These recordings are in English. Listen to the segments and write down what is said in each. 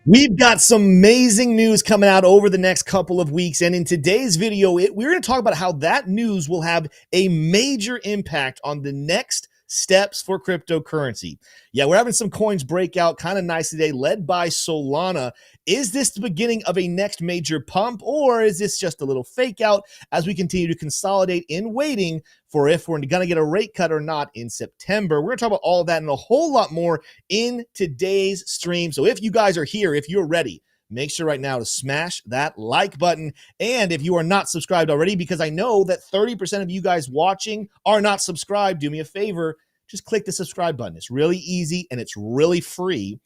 We've got some amazing news coming out over the next couple of weeks. And in today's video, we're going to talk about how that news will have a major impact on the next steps for cryptocurrency. Yeah, we're having some coins break out kind of nice today, led by Solana. Is this the beginning of a next major pump, or is this just a little fake out as we continue to consolidate in waiting for if we're going to get a rate cut or not in September? We're going to talk about all of that and a whole lot more in today's stream. So if you guys are here, if you're ready, make sure right now to smash that like button. And if you are not subscribed already, because I know that 30% of you guys watching are not subscribed, do me a favor, just click the subscribe button. It's really easy and it's really free.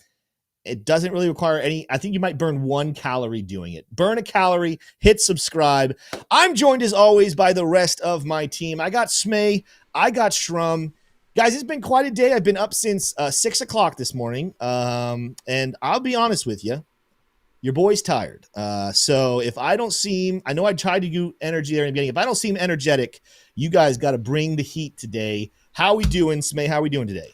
It doesn't really require any. I think you might burn 1 calorie doing it. Burn a calorie, hit subscribe. I'm joined as always by the rest of my team. I got Smay, I got Shrum. Guys, it's been quite a day. I've been up since 6 o'clock this morning. And I'll be honest with you, your boy's tired. So if I don't seem, I know I tried to do energy there in the beginning. If I don't seem energetic, you guys got to bring the heat today. How we doing, Smay? How we doing today?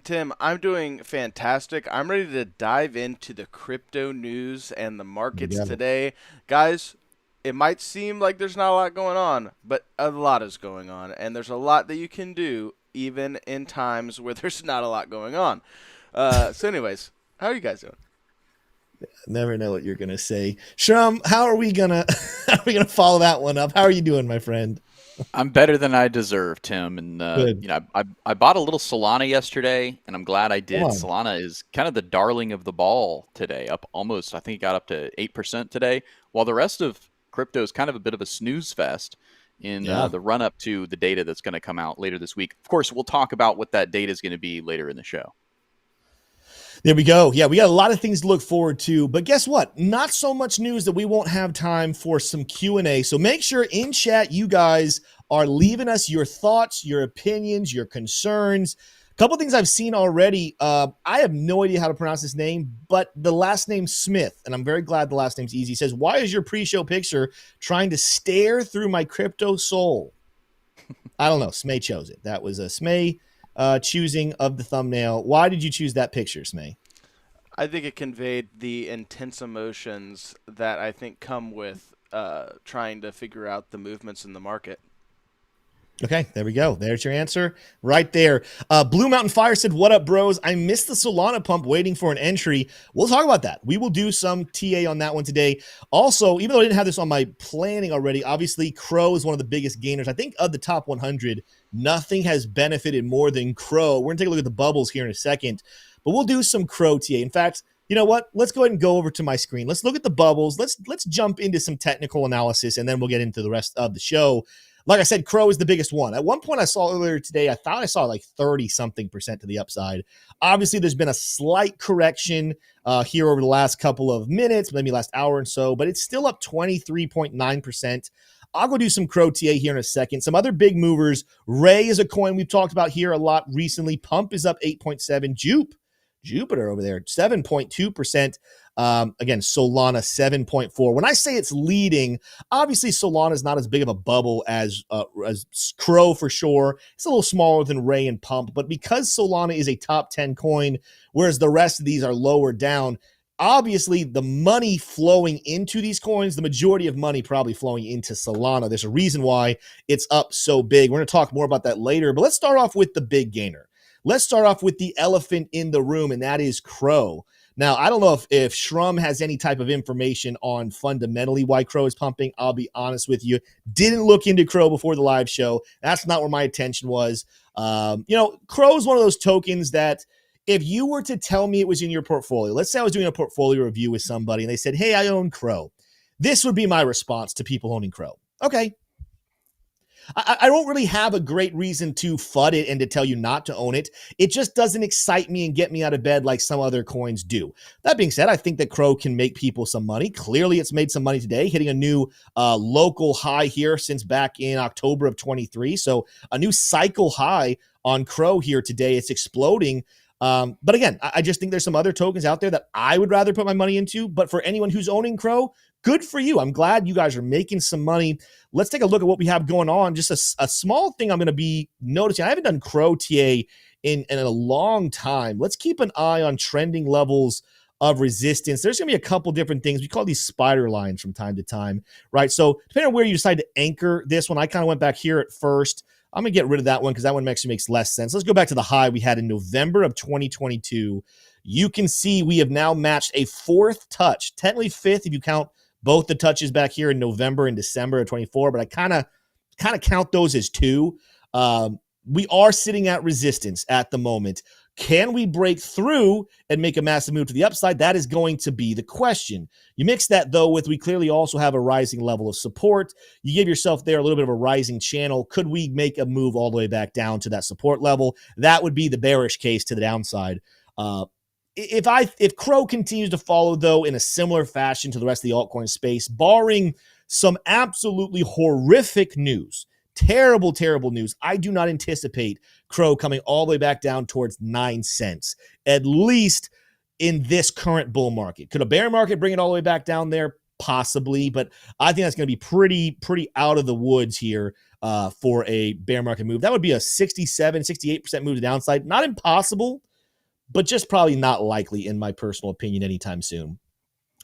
Tim, I'm doing fantastic. I'm ready to dive into the crypto news and the markets today. Guys, it might seem like there's not a lot going on, but a lot is going on, and there's a lot that you can do even in times where there's not a lot going on. So anyways, how are you guys doing? Never know what you're gonna say. Shrum, how are we gonna follow that one up? How are you doing, my friend? I'm better than I deserve, Tim. And I bought a little Solana yesterday, and I'm glad I did. Solana is kind of the darling of the ball today, up almost. I think it got up to 8% today, while the rest of crypto is kind of a bit of a snooze fest in the run up to the data that's going to come out later this week. Of course, we'll talk about what that data is going to be later in the show. There we go. Yeah, we got a lot of things to look forward to, but guess what? Not so much news that we won't have time for some Q&A. So make sure in chat you guys are leaving us your thoughts, your opinions, your concerns. A couple things I've seen already. I have no idea how to pronounce this name, but the last name Smith, and I'm very glad the last name's easy, says, why is your pre-show picture trying to stare through my crypto soul? I don't know. Smay chose it. That was a Smay choosing of the thumbnail. Why did you choose that picture, Smay? I think it conveyed the intense emotions that I think come with trying to figure out the movements in the market. Okay, there we go. There's your answer right there. Blue Mountain Fire said, what up, bros? I missed the Solana pump waiting for an entry. We'll talk about that. We will do some TA on that one today. Also, even though I didn't have this on my planning already, obviously, CRO is one of the biggest gainers. I think of the top 100, nothing has benefited more than CRO. We're going to take a look at the bubbles here in a second, but we'll do some CRO TA. In fact, you know what? Let's go ahead and go over to my screen. Let's look at the bubbles. Let's jump into some technical analysis, and then we'll get into the rest of the show. Like I said, CRO is the biggest one. At one point I saw earlier today, I thought I saw like 30-something% to the upside. Obviously, there's been a slight correction here over the last couple of minutes, maybe last hour and so, but it's still up 23.9%. I'll go do some CRO TA here in a second. Some other big movers. Ray is a coin we've talked about here a lot recently. Pump is up 8.7. Jupiter over there, 7.2%. Again, Solana 7.4. When I say it's leading, obviously Solana is not as big of a bubble as CRO for sure. It's a little smaller than Ray and Pump, but because Solana is a top 10 coin, whereas the rest of these are lower down, obviously the money flowing into these coins, the majority of money probably flowing into Solana. There's a reason why it's up so big. We're going to talk more about that later, but let's start off with the big gainer. Let's start off with the elephant in the room, and that is CRO. Now, I don't know if Shrum has any type of information on fundamentally why CRO is pumping. I'll be honest with you. Didn't look into CRO before the live show. That's not where my attention was. CRO is one of those tokens that if you were to tell me it was in your portfolio, let's say I was doing a portfolio review with somebody and they said, hey, I own CRO. This would be my response to people owning CRO. Okay. I don't really have a great reason to FUD it and to tell you not to own it. It just doesn't excite me and get me out of bed like some other coins do. That being said, I think that CRO can make people some money. Clearly, it's made some money today, hitting a new local high here since back in October of 23. So a new cycle high on CRO here today. It's exploding. But again, I just think there's some other tokens out there that I would rather put my money into. But for anyone who's owning CRO, good for you. I'm glad you guys are making some money. Let's take a look at what we have going on. Just a small thing I'm going to be noticing. I haven't done CRO TA in a long time. Let's keep an eye on trending levels of resistance. There's going to be a couple different things. We call these spider lines from time to time, right? So depending on where you decide to anchor this one, I kind of went back here at first. I'm going to get rid of that one because that one actually makes less sense. Let's go back to the high we had in November of 2022. You can see we have now matched a fourth touch, technically fifth if you count both the touches back here in November and December of 24, but I kind of count those as two. We are sitting at resistance at the moment. Can we break through and make a massive move to the upside? That is going to be the question. You mix that, though, with we clearly also have a rising level of support. You give yourself there a little bit of a rising channel. Could we make a move all the way back down to that support level? That would be the bearish case to the downside. If CRO continues to follow, though, in a similar fashion to the rest of the altcoin space, barring some absolutely horrific news, terrible news, I do not anticipate CRO coming all the way back down towards 9 cents, at least in this current bull market. Could a bear market bring it all the way back down there? Possibly, but I think that's going to be pretty out of the woods here for a bear market move. That would be a 68% move to downside. Not impossible, but just probably not likely in my personal opinion anytime soon.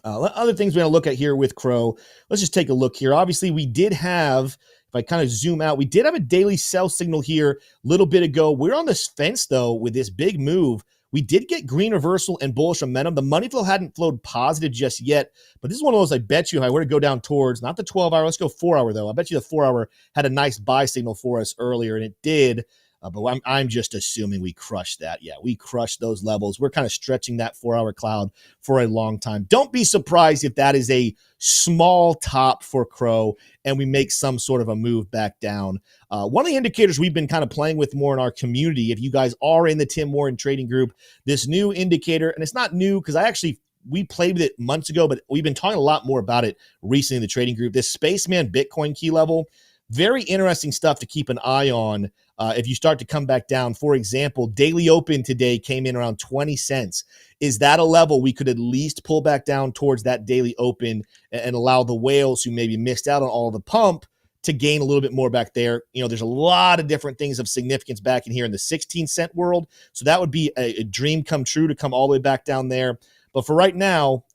Other things we're going to look at here with CRO. Let's just take a look here. Obviously, we did have, if I kind of zoom out, we did have a daily sell signal here a little bit ago. We're on this fence, though, with this big move. We did get green reversal and bullish momentum. The money flow hadn't flowed positive just yet, but this is one of those I bet you if I were to go down towards, not the 12-hour, let's go 4-hour, though. I bet you the 4-hour had a nice buy signal for us earlier, and it did. But I'm just assuming we crushed that. Yeah, we crushed those levels. We're kind of stretching that 4-hour cloud for a long time. Don't be surprised if that is a small top for CRO and we make some sort of a move back down. One of the indicators we've been kind of playing with more in our community, if you guys are in the Tim Warren trading group, this new indicator, and it's not new because we played with it months ago, but we've been talking a lot more about it recently in the trading group. This Spaceman Bitcoin key level, very interesting stuff to keep an eye on. If you start to come back down, for example, daily open today came in around 20 cents. Is that a level we could at least pull back down towards that daily open and allow the whales who maybe missed out on all the pump to gain a little bit more back there? You know, there's a lot of different things of significance back in here in the 16-cent world. So that would be a dream come true to come all the way back down there. But for right now,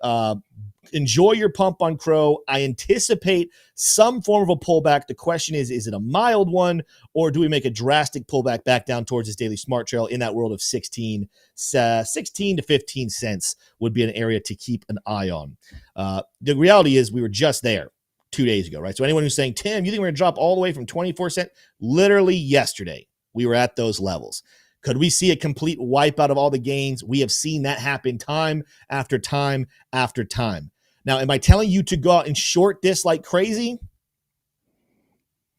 enjoy your pump on CRO. I anticipate some form of a pullback. The question is it a mild one, or do we make a drastic pullback back down towards this daily smart trail in that world of 16 to 15 cents would be an area to keep an eye on. The reality is we were just there 2 days ago, right? So anyone who's saying, Tim, you think we're going to drop all the way from 24 cents? Literally yesterday, we were at those levels. Could we see a complete wipeout of all the gains? We have seen that happen time after time after time. Now, am I telling you to go out and short this like crazy?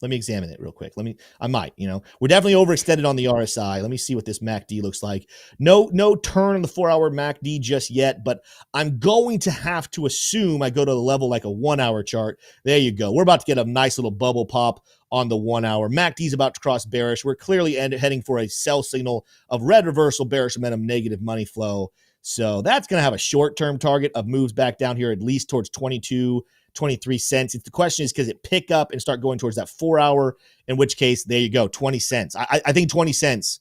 Let me examine it real quick. I might, we're definitely overextended on the RSI. Let me see what this MACD looks like. No turn on the 4-hour MACD just yet, but I'm going to have to assume I go to the level like a 1-hour chart. There you go. We're about to get a nice little bubble pop on the 1-hour. MACD is about to cross bearish. We're clearly heading for a sell signal of red reversal, bearish momentum, negative money flow. So that's going to have a short-term target of moves back down here at least towards 22, 23 cents. If the question is, does it pick up and start going towards that 4-hour, in which case, there you go, 20 cents. I think 20 cents,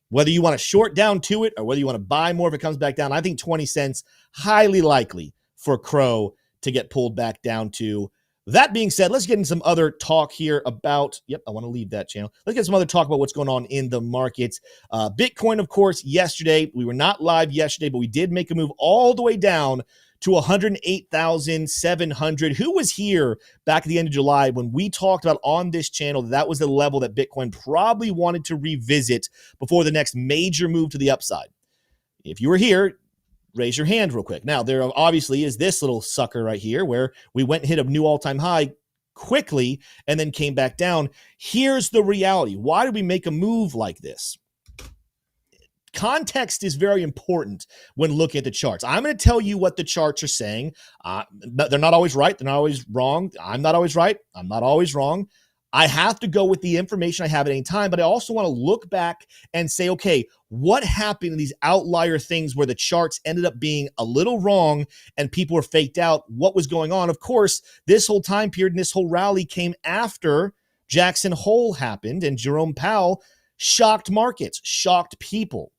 whether you want to short down to it or whether you want to buy more if it comes back down, I think 20 cents, highly likely for CRO to get pulled back down to. That being said, let's get into some other talk here about, I want to leave that channel. Let's get some other talk about what's going on in the markets. Bitcoin, of course, yesterday, we were not live yesterday, but we did make a move all the way down to 108,700. Who was here back at the end of July when we talked about on this channel that was the level that Bitcoin probably wanted to revisit before the next major move to the upside? If you were here, raise your hand real quick. Now, there obviously is this little sucker right here where we went and hit a new all-time high quickly and then came back down. Here's the reality. Why did we make a move like this? Context is very important when looking at the charts. I'm going to tell you what the charts are saying. They're not always right. They're not always wrong. I'm not always right. I'm not always wrong. I have to go with the information I have at any time, but I also want to look back and say, okay, what happened in these outlier things where the charts ended up being a little wrong and people were faked out? What was going on? Of course, this whole time period and this whole rally came after Jackson Hole happened and Jerome Powell shocked markets, shocked people.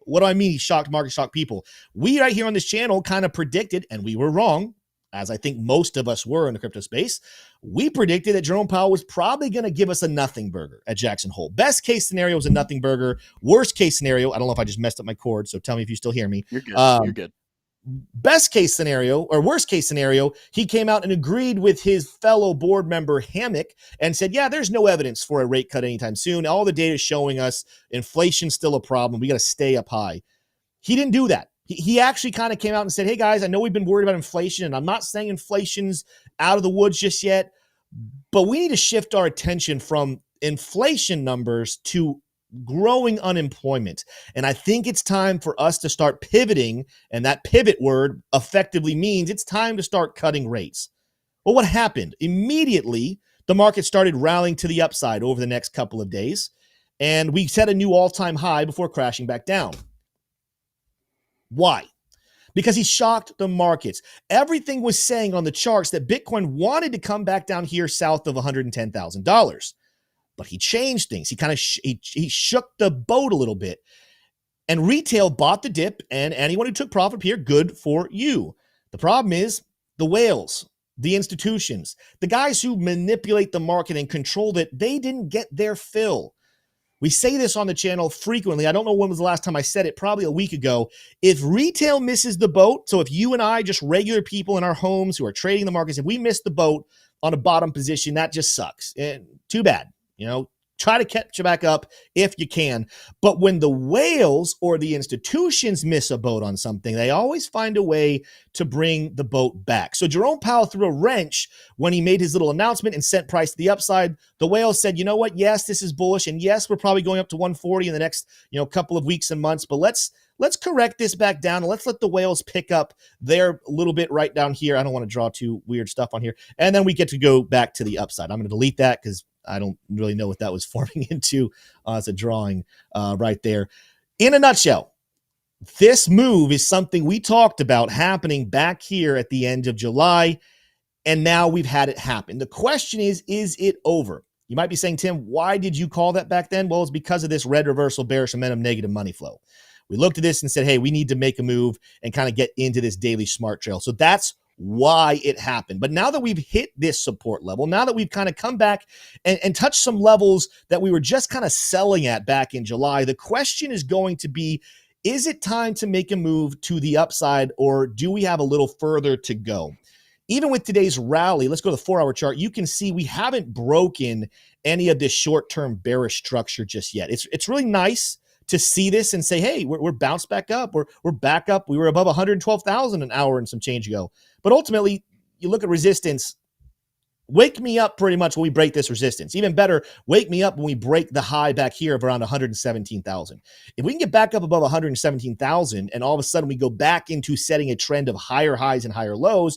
What do I mean? He shocked market, shocked people. We right here on this channel kind of predicted, and we were wrong, as I think most of us were in the crypto space. We predicted that Jerome Powell was probably going to give us a nothing burger at Jackson Hole. Best case scenario was a nothing burger. Worst case scenario, I don't know if I just messed up my cord, so tell me if you still hear me. You're good. You're good. Best case scenario, or worst case scenario, he came out and agreed with his fellow board member Hammock and said, yeah, there's no evidence for a rate cut anytime soon. All the data is showing us inflation's still a problem. We got to stay up high. He didn't do that. He actually kind of came out and said, hey guys, I know we've been worried about inflation, and I'm not saying inflation's out of the woods just yet, but we need to shift our attention from inflation numbers to growing unemployment. And I think it's time for us to start pivoting. And that pivot word effectively means it's time to start cutting rates. Well, what happened? Immediately, the market started rallying to the upside over the next couple of days. And we set a new all-time high before crashing back down. Why? Because he shocked the markets. Everything was saying on the charts that Bitcoin wanted to come back down here south of $110,000. But he changed things. He kind of he shook the boat a little bit. And retail bought the dip, and anyone who took profit here, good for you. The problem is the whales, the institutions, the guys who manipulate the market and control it, they didn't get their fill. We say this on the channel frequently. I don't know when was the last time I said it, probably a week ago. If retail misses the boat, so if you and I, just regular people in our homes who are trading the markets, if we miss the boat on a bottom position, that just sucks. And too bad. Try to catch it back up if you can. But when the whales or the institutions miss a boat on something, they always find a way to bring the boat back. So Jerome Powell threw a wrench when he made his little announcement and sent price to the upside. The whales said, you know what? Yes, this is bullish. And yes, we're probably going up to 140 in the next, couple of weeks and months. But let's correct this back down and let's let the whales pick up their little bit right down here. I don't want to draw too weird stuff on here. And then we get to go back to the upside. I'm going to delete that because I don't really know what that was forming into as a drawing right there. In a nutshell, this move is something we talked about happening back here at the end of July, and now we've had it happen. The question is it over? You might be saying, Tim, why did you call that back then? Well, it's because of this red reversal, bearish momentum, negative money flow. We looked at this and said, hey, we need to make a move and kind of get into this daily smart trail. So that's why it happened. But now that we've hit this support level, now that we've kind of come back and touched some levels that we were just kind of selling at back in July, the question is going to be, is it time to make a move to the upside, or do we have a little further to go? Even with today's rally, let's go to the 4-hour chart. You can see we haven't broken any of this short-term bearish structure just yet. It's really nice to see this and say, hey, we're bounced back up. We're back up. We were above 112,000 an hour and some change ago. But ultimately, you look at resistance. Wake me up pretty much when we break this resistance. Even better, wake me up when we break the high back here of around 117,000. If we can get back up above 117,000 and all of a sudden we go back into setting a trend of higher highs and higher lows,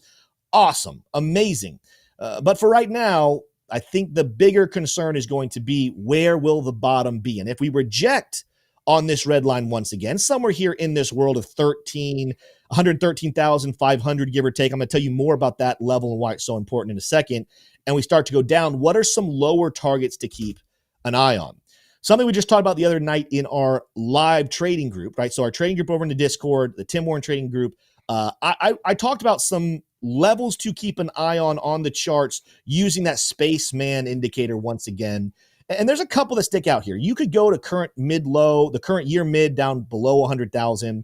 awesome, amazing. But for right now, I think the bigger concern is going to be, where will the bottom be? And if we reject on this red line once again, somewhere here in this world of 113,500, give or take. I'm going to tell you more about that level and why it's so important in a second. And we start to go down. What are some lower targets to keep an eye on? Something we just talked about the other night in our live trading group, right? So our trading group over in the Discord, the Tim Warren trading group, I talked about some levels to keep an eye on the charts using that spaceman indicator once again. And there's a couple that stick out here. You could go to current mid-low, the current year mid down below 100,000.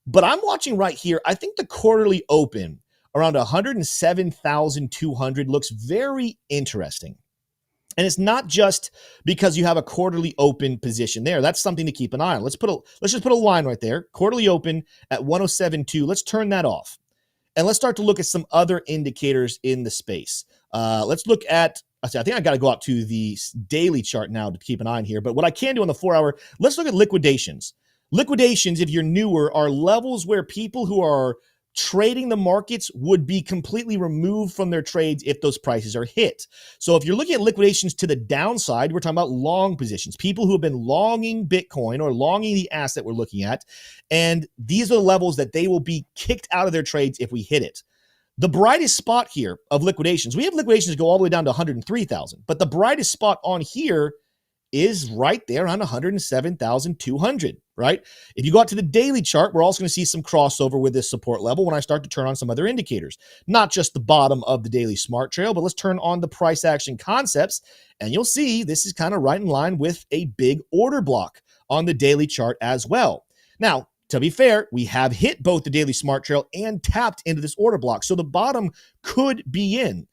But I'm watching right here. I think the quarterly open around 107,200 looks very interesting. And it's not just because you have a quarterly open position there. That's something to keep an eye on. Let's just put a line right there. Quarterly open at 107.2. Let's turn that off. And let's start to look at some other indicators in the space. Let's look at, I think I got to go out to the daily chart now to keep an eye on here. But what I can do on the 4-hour, let's look at liquidations. Liquidations, if you're newer, are levels where people who are trading the markets would be completely removed from their trades if those prices are hit. So if you're looking at liquidations to the downside, we're talking about long positions, people who have been longing Bitcoin or longing the asset we're looking at. And these are the levels that they will be kicked out of their trades if we hit it. The brightest spot here of liquidations, we have liquidations go all the way down to 103,000, but the brightest spot on here is right there on 107,200, right? If you go out to the daily chart, we're also going to see some crossover with this support level when I start to turn on some other indicators, not just the bottom of the daily smart trail, but let's turn on the price action concepts, and you'll see this is kind of right in line with a big order block on the daily chart as well. Now, to be fair, we have hit both the daily smart trail and tapped into this order block, so the bottom could be in.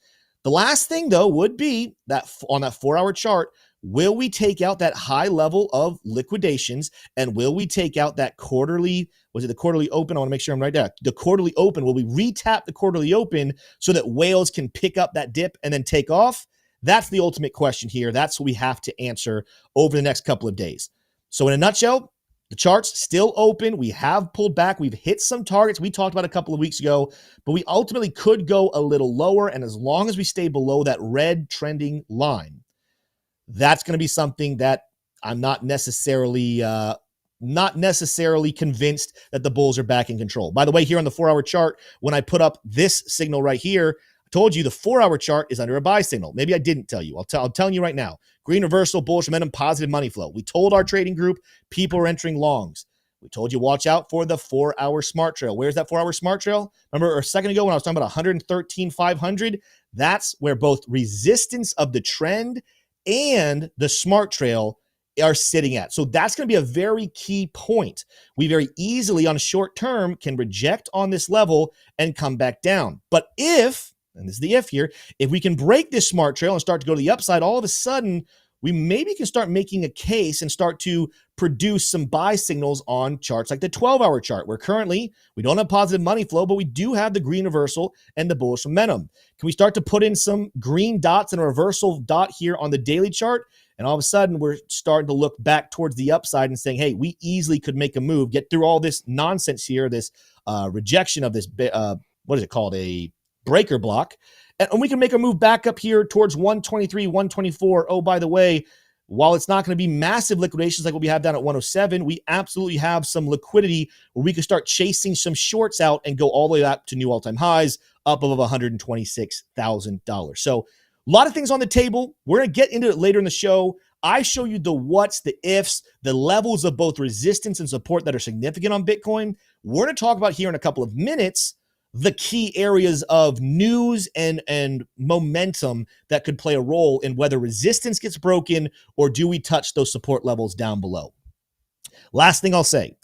The last thing, though, would be that on that 4-hour chart, will we take out that high level of liquidations, and will we take out that quarterly, was it the quarterly open? I want to make sure I'm right there. The quarterly open, will we retap the quarterly open so that whales can pick up that dip and then take off? That's the ultimate question here. That's what we have to answer over the next couple of days. So in a nutshell, the chart's still open. We have pulled back. We've hit some targets we talked about a couple of weeks ago, but we ultimately could go a little lower. And as long as we stay below that red trending line, that's going to be something that I'm not necessarily convinced that the bulls are back in control. By the way, here on the 4-hour chart, when I put up this signal right here, I told you the 4-hour chart is under a buy signal. Maybe I didn't tell you. I'm telling you right now. Green reversal, bullish momentum, positive money flow. We told our trading group people are entering longs. We told you watch out for the 4-hour smart trail. Where's that 4-hour smart trail? Remember a second ago when I was talking about 113,500? That's where both resistance of the trend and the smart trail are sitting at. So that's going to be a very key point. We very easily on a short term can reject on this level and come back down. But if, and this is the if here, if we can break this smart trail and start to go to the upside, all of a sudden, we maybe can start making a case and start to produce some buy signals on charts like the 12-hour chart, where currently we don't have positive money flow, but we do have the green reversal and the bullish momentum. Can we start to put in some green dots and a reversal dot here on the daily chart? And all of a sudden, we're starting to look back towards the upside and saying, hey, we easily could make a move, get through all this nonsense here, this rejection of this, what is it called, a breaker block, and we can make a move back up here towards 123, 124. Oh, by the way, while it's not going to be massive liquidations like what we have down at 107, we absolutely have some liquidity where we can start chasing some shorts out and go all the way up to new all-time highs, up above $126,000. So a lot of things on the table. We're going to get into it later in the show. I show you the what's, the ifs, the levels of both resistance and support that are significant on Bitcoin. We're going to talk about here in a couple of minutes the key areas of news and momentum that could play a role in whether resistance gets broken or do we touch those support levels down below. Last thing I'll say,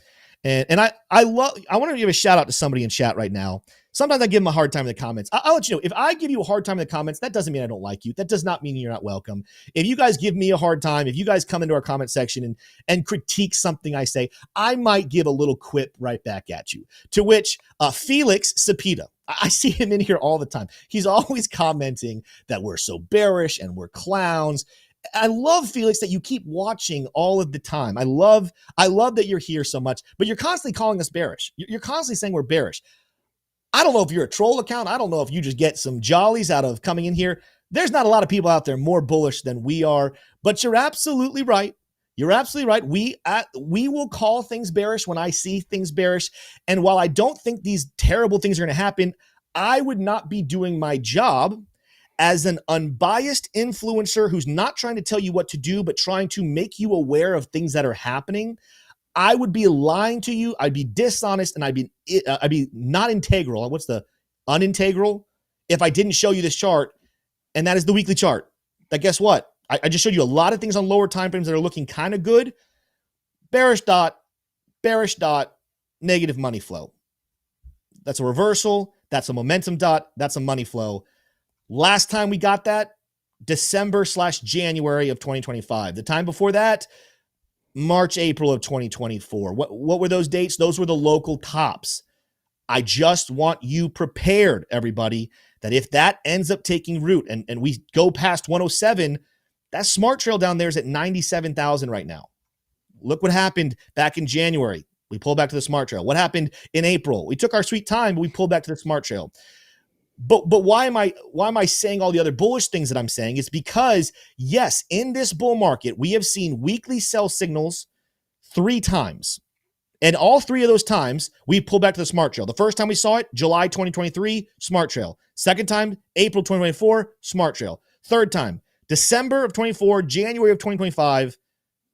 and I want to give a shout out to somebody in chat right now. Sometimes I give them a hard time in the comments. I'll let you know, if I give you a hard time in the comments, that doesn't mean I don't like you. That does not mean you're not welcome. If you guys give me a hard time, if you guys come into our comment section and critique something I say, I might give a little quip right back at you. To which Felix Cepeda, I see him in here all the time. He's always commenting that we're so bearish and we're clowns. I love, Felix, that you keep watching all of the time. I love that you're here so much, but you're constantly calling us bearish. You're constantly saying we're bearish. I don't know if you're a troll account. I don't know if you just get some jollies out of coming in here. There's not a lot of people out there more bullish than we are, but you're absolutely right. You're absolutely right. We will call things bearish when I see things bearish. And while I don't think these terrible things are going to happen, I would not be doing my job as an unbiased influencer who's not trying to tell you what to do, but trying to make you aware of things that are happening. I would be lying to you. I'd be dishonest, and I'd be not integral. What's the unintegral? If I didn't show you this chart, and that is the weekly chart. That, guess what? I just showed you a lot of things on lower time frames that are looking kind of good. Bearish dot, negative money flow. That's a reversal. That's a momentum dot. That's a money flow. Last time we got that, December/January of 2025. The time before that, March, April of 2024. What were those dates? Those were the local tops. I just want you prepared, everybody, that if that ends up taking root and we go past 107, that smart trail down there is at 97,000 right now. Look what happened back in January. We pulled back to the smart trail. What happened in April? We took our sweet time, but we pulled back to the smart trail. But why am I saying all the other bullish things that I'm saying? It's because, yes, in this bull market, we have seen weekly sell signals 3 times. And all 3 of those times, we pulled back to the smart trail. The first time we saw it, July 2023, smart trail. Second time, April 2024, smart trail. Third time, December of 24, January of 2025,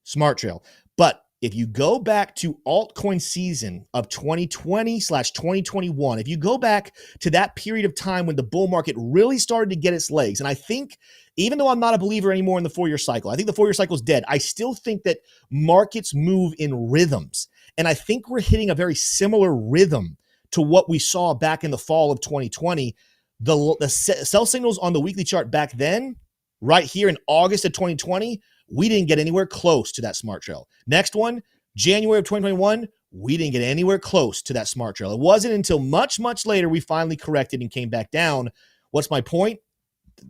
Smart trail. But if you go back to altcoin season of 2020/2021, if you go back to that period of time when the bull market really started to get its legs, and I think, even though I'm not a believer anymore in the 4-year cycle, I think the 4-year cycle is dead. I still think that markets move in rhythms. And I think we're hitting a very similar rhythm to what we saw back in the fall of 2020. The sell signals on the weekly chart back then, right here in August of 2020, we didn't get anywhere close to that smart trail. Next one, January of 2021, we didn't get anywhere close to that smart trail. It wasn't until much, much later we finally corrected and came back down. What's my point?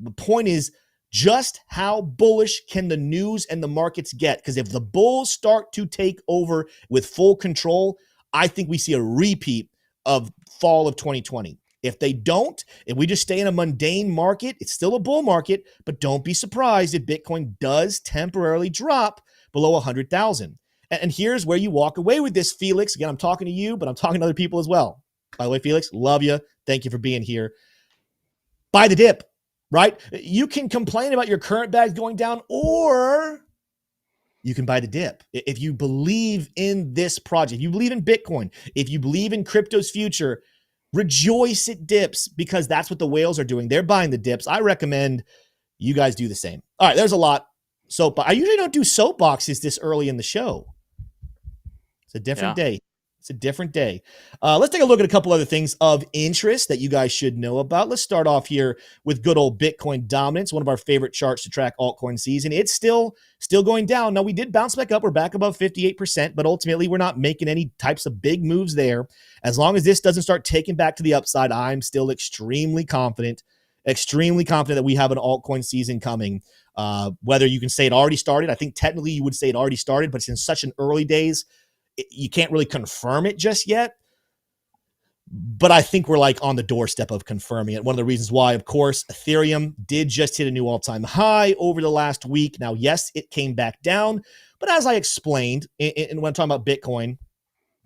The point is, just how bullish can the news and the markets get? Because if the bulls start to take over with full control, I think we see a repeat of fall of 2020. If they don't, if we just stay in a mundane market, it's still a bull market, but don't be surprised if Bitcoin does temporarily drop below 100,000. And here's where you walk away with this, Felix. Again, I'm talking to you, but I'm talking to other people as well. By the way, Felix, love you. Thank you for being here. Buy the dip, right? You can complain about your current bags going down, or you can buy the dip. If you believe in this project, if you believe in Bitcoin, if you believe in crypto's future, rejoice it dips, because that's what the whales are doing. They're buying the dips. I recommend you guys do the same. All right, there's a lot. I usually don't do soapboxes this early in the show. It's a different day. It's a different day. Let's take a look at a couple other things of interest that you guys should know about. Let's start off here with good old Bitcoin dominance, one of our favorite charts to track altcoin season. It's still going down. Now, we did bounce back up. We're back above 58%, but ultimately we're not making any types of big moves there. As long as this doesn't start taking back to the upside, I'm still extremely confident that we have an altcoin season coming. Whether you can say it already started, I think technically you would say it already started, but it's in such an early days, you can't really confirm it just yet. But I think we're like on the doorstep of confirming it. One of the reasons why, of course, Ethereum did just hit a new all-time high over the last week. Now, yes, it came back down, but as I explained, and when I'm talking about Bitcoin,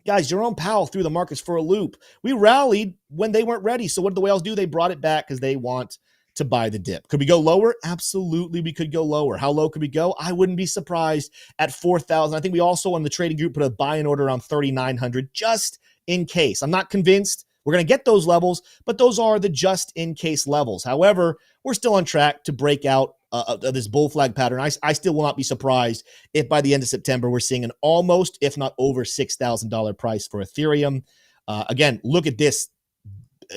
guys, Jerome Powell threw the markets for a loop. We rallied when they weren't ready. So what did the whales do? They brought it back because they want to buy the dip. Could we go lower? Absolutely, we could go lower. How low could we go? I wouldn't be surprised at 4,000. I think we also on the trading group put a buy-in order around 3,900 just in case. I'm not convinced we're going to get those levels, but those are the just in case levels. However, we're still on track to break out this bull flag pattern. I still will not be surprised if by the end of September we're seeing an almost, if not over $6,000 price for Ethereum. Again, look at this.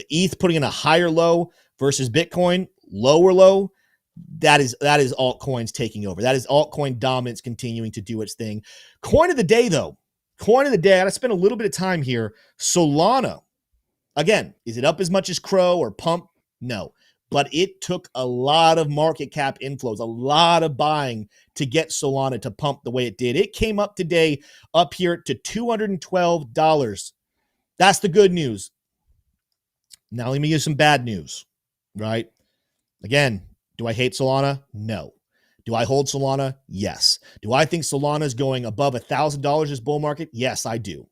ETH putting in a higher low versus Bitcoin, lower low. That is altcoins taking over. That is altcoin dominance continuing to do its thing. Coin of the day, though. Coin of the day. I got to spend a little bit of time here. Solana. Again, is it up as much as CRO or Pump? No. But it took a lot of market cap inflows, a lot of buying to get Solana to pump the way it did. It came up today up here to $212. That's the good news. Now let me give you some bad news, right? Again, do I hate Solana? No. Do I hold Solana? Yes. Do I think Solana is going above $1,000 this bull market? Yes, I do.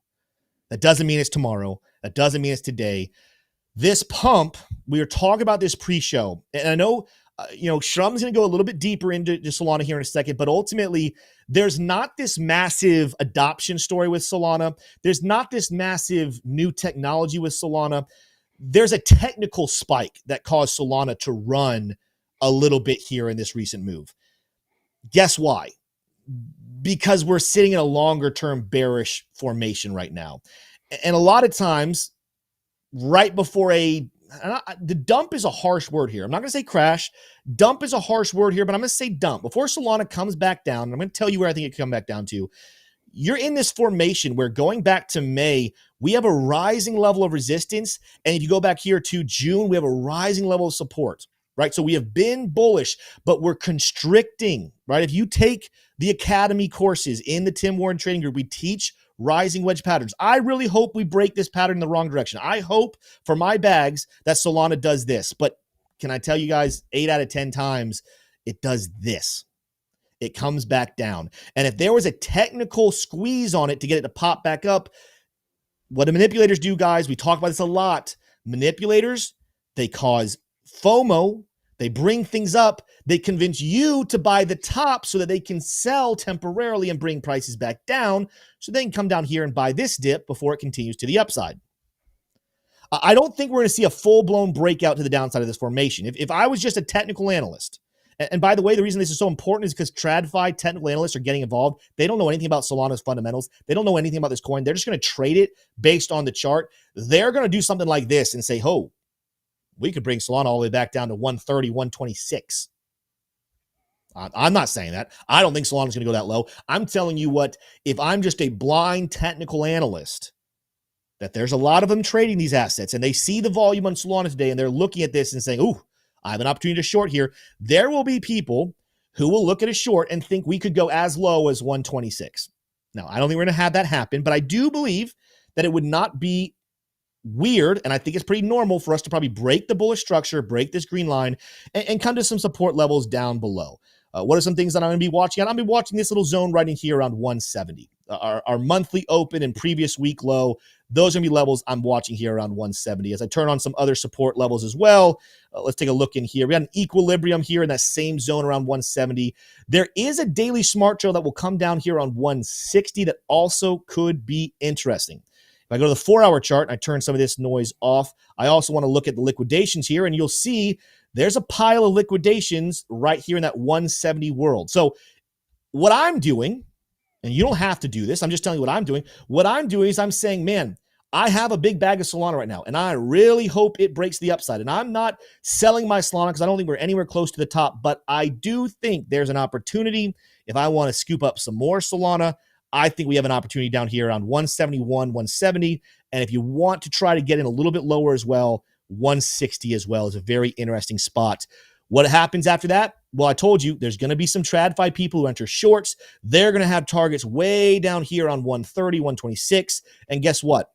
That doesn't mean it's tomorrow. That doesn't mean it's today. This pump, we were talking about this pre-show, and I know, Shrum's going to go a little bit deeper into Solana here in a second, but ultimately, there's not this massive adoption story with Solana. There's not this massive new technology with Solana. There's a technical spike that caused Solana to run a little bit here in this recent move. Guess why? Because we're sitting in a longer-term bearish formation right now. And a lot of times, right before the dump is a harsh word here. I'm not going to say crash. Dump is a harsh word here, but I'm going to say dump. Before Solana comes back down, and I'm going to tell you where I think it can come back down to. You're in this formation where going back to May, we have a rising level of resistance. And if you go back here to June, we have a rising level of support, right? So we have been bullish, but we're constricting, right? If you take the Academy courses in the Tim Warren Trading Group, we teach rising wedge patterns. I really hope we break this pattern in the wrong direction. I hope for my bags that Solana does this. But can I tell you guys, 8 out of 10 times, it does this. It comes back down. And if there was a technical squeeze on it to get it to pop back up, what do manipulators do, guys? We talk about this a lot. Manipulators, they cause FOMO. They bring things up. They convince you to buy the top so that they can sell temporarily and bring prices back down so they can come down here and buy this dip before it continues to the upside. I don't think we're going to see a full-blown breakout to the downside of this formation. If I was just a technical analyst, and by the way, the reason this is so important is because TradFi technical analysts are getting involved. They don't know anything about Solana's fundamentals. They don't know anything about this coin. They're just going to trade it based on the chart. They're going to do something like this and say, oh, we could bring Solana all the way back down to 130, 126. I'm not saying that. I don't think Solana's going to go that low. I'm telling you what, if I'm just a blind technical analyst, that there's a lot of them trading these assets and they see the volume on Solana today and they're looking at this and saying, ooh, I have an opportunity to short here. There will be people who will look at a short and think we could go as low as 126. Now, I don't think we're going to have that happen, but I do believe that it would not be weird, and I think it's pretty normal for us to probably break the bullish structure, break this green line, and come to some support levels down below. What are some things that I'm going to be watching? I'm going to be watching this little zone right in here around 170. Our monthly open and previous week low, those are going to be levels I'm watching here around 170. As I turn on some other support levels as well, let's take a look in here. We got an equilibrium here in that same zone around 170. There is a daily smart trail that will come down here on 160 that also could be interesting. If I go to the 4-hour chart and I turn some of this noise off, I also want to look at the liquidations here, and you'll see there's a pile of liquidations right here in that 170 world. So what I'm doing, and you don't have to do this, I'm just telling you what I'm doing. What I'm doing is I'm saying, man, I have a big bag of Solana right now, and I really hope it breaks the upside. And I'm not selling my Solana because I don't think we're anywhere close to the top, but I do think there's an opportunity if I want to scoop up some more Solana. I think we have an opportunity down here around 171, 170. And if you want to try to get in a little bit lower as well, 160 as well is a very interesting spot. What happens after that? Well, I told you there's going to be some TradFi people who enter shorts. They're going to have targets way down here on 130, 126. And guess what?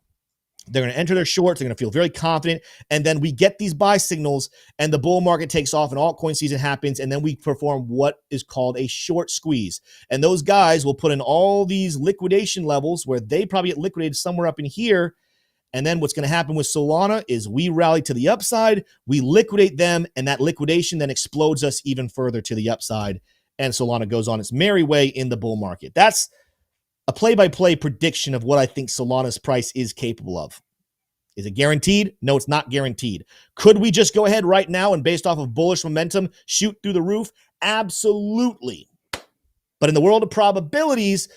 They're going to enter their shorts. They're going to feel very confident. And then we get these buy signals and the bull market takes off and altcoin season happens. And then we perform what is called a short squeeze. And those guys will put in all these liquidation levels where they probably get liquidated somewhere up in here. And then what's going to happen with Solana is we rally to the upside, we liquidate them, and that liquidation then explodes us even further to the upside. And Solana goes on its merry way in the bull market. That's a play-by-play prediction of what I think Solana's price is capable of. Is it guaranteed? No, it's not guaranteed. Could we just go ahead right now and based off of bullish momentum, shoot through the roof? Absolutely. But in the world of probabilities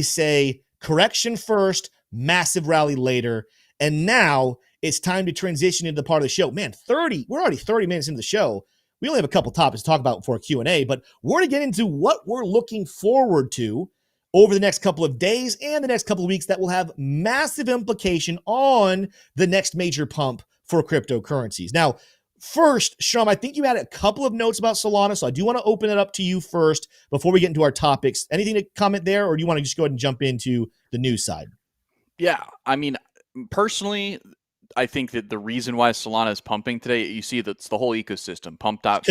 say correction first, massive rally later. And now it's time to transition into the part of the show. Man, we're already 30 minutes into the show. We only have a couple topics to talk about for a Q&A, but we're going to get into what we're looking forward to over the next couple of days and the next couple of weeks that will have massive implication on the next major pump for cryptocurrencies. Now, first, Shrum, I think you had a couple of notes about Solana, so I do want to open it up to you first before we get into our topics. Anything to comment there, or do you want to just go ahead and jump into the news side? Yeah, I mean, personally, I think that the reason why Solana is pumping today, you see that's the whole ecosystem. Pump.fun,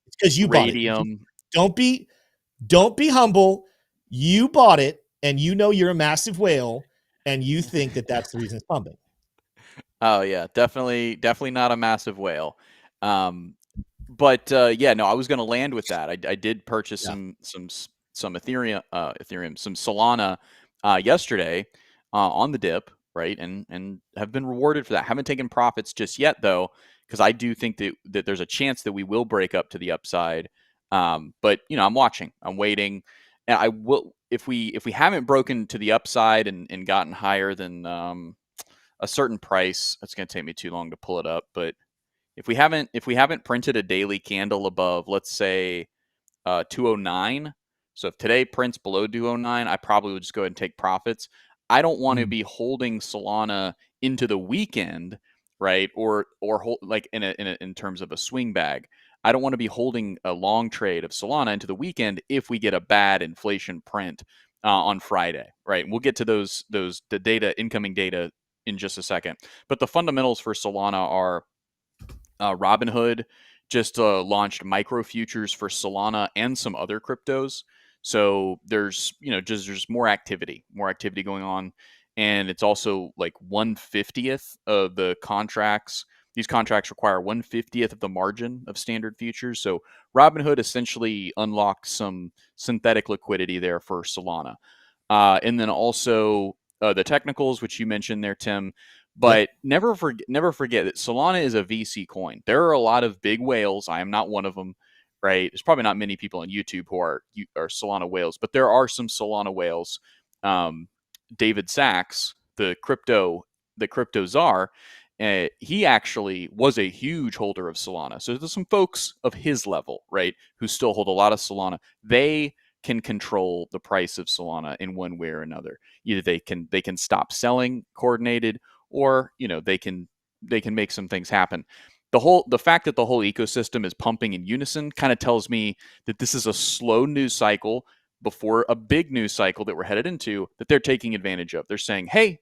it's because you bought it. Radium. Don't be humble. You bought it, and you know you're a massive whale, and you think that that's the reason it's pumping. Oh yeah, definitely not a massive whale. But yeah, no, I was going to land with that. I did purchase some Ethereum, some Solana yesterday on the dip, right, and have been rewarded for that. Haven't taken profits just yet though, because I do think that there's a chance that we will break up to the upside. But I'm watching, I'm waiting. And I will, if we haven't broken to the upside and gotten higher than a certain price, it's going to take me too long to pull it up. But if we haven't printed a daily candle above, let's say 209, so if today prints below 209, I probably would just go ahead and take profits. I don't want to be holding Solana into the weekend, right? Or hold, like in terms of a swing bag. I don't want to be holding a long trade of Solana into the weekend if we get a bad inflation print on Friday, right? We'll get to the incoming data in just a second. But the fundamentals for Solana are Robinhood just launched micro futures for Solana and some other cryptos. So there's just more activity going on, and it's also like 1/50th of the contracts These contracts require 1/50th of the margin of standard futures. So Robinhood essentially unlocked some synthetic liquidity there for Solana. And then also the technicals, which you mentioned there, Tim. But never forget that Solana is a VC coin. There are a lot of big whales. I am not one of them, right? There's probably not many people on YouTube who are Solana whales, but there are some Solana whales. David Sachs, the crypto czar, he actually was a huge holder of Solana. So there's some folks of his level, right, who still hold a lot of Solana. They can control the price of Solana in one way or another. Either they can stop selling coordinated, or they can make some things happen. The fact that the whole ecosystem is pumping in unison kind of tells me that this is a slow news cycle before a big news cycle that we're headed into, that they're taking advantage of. They're saying, hey,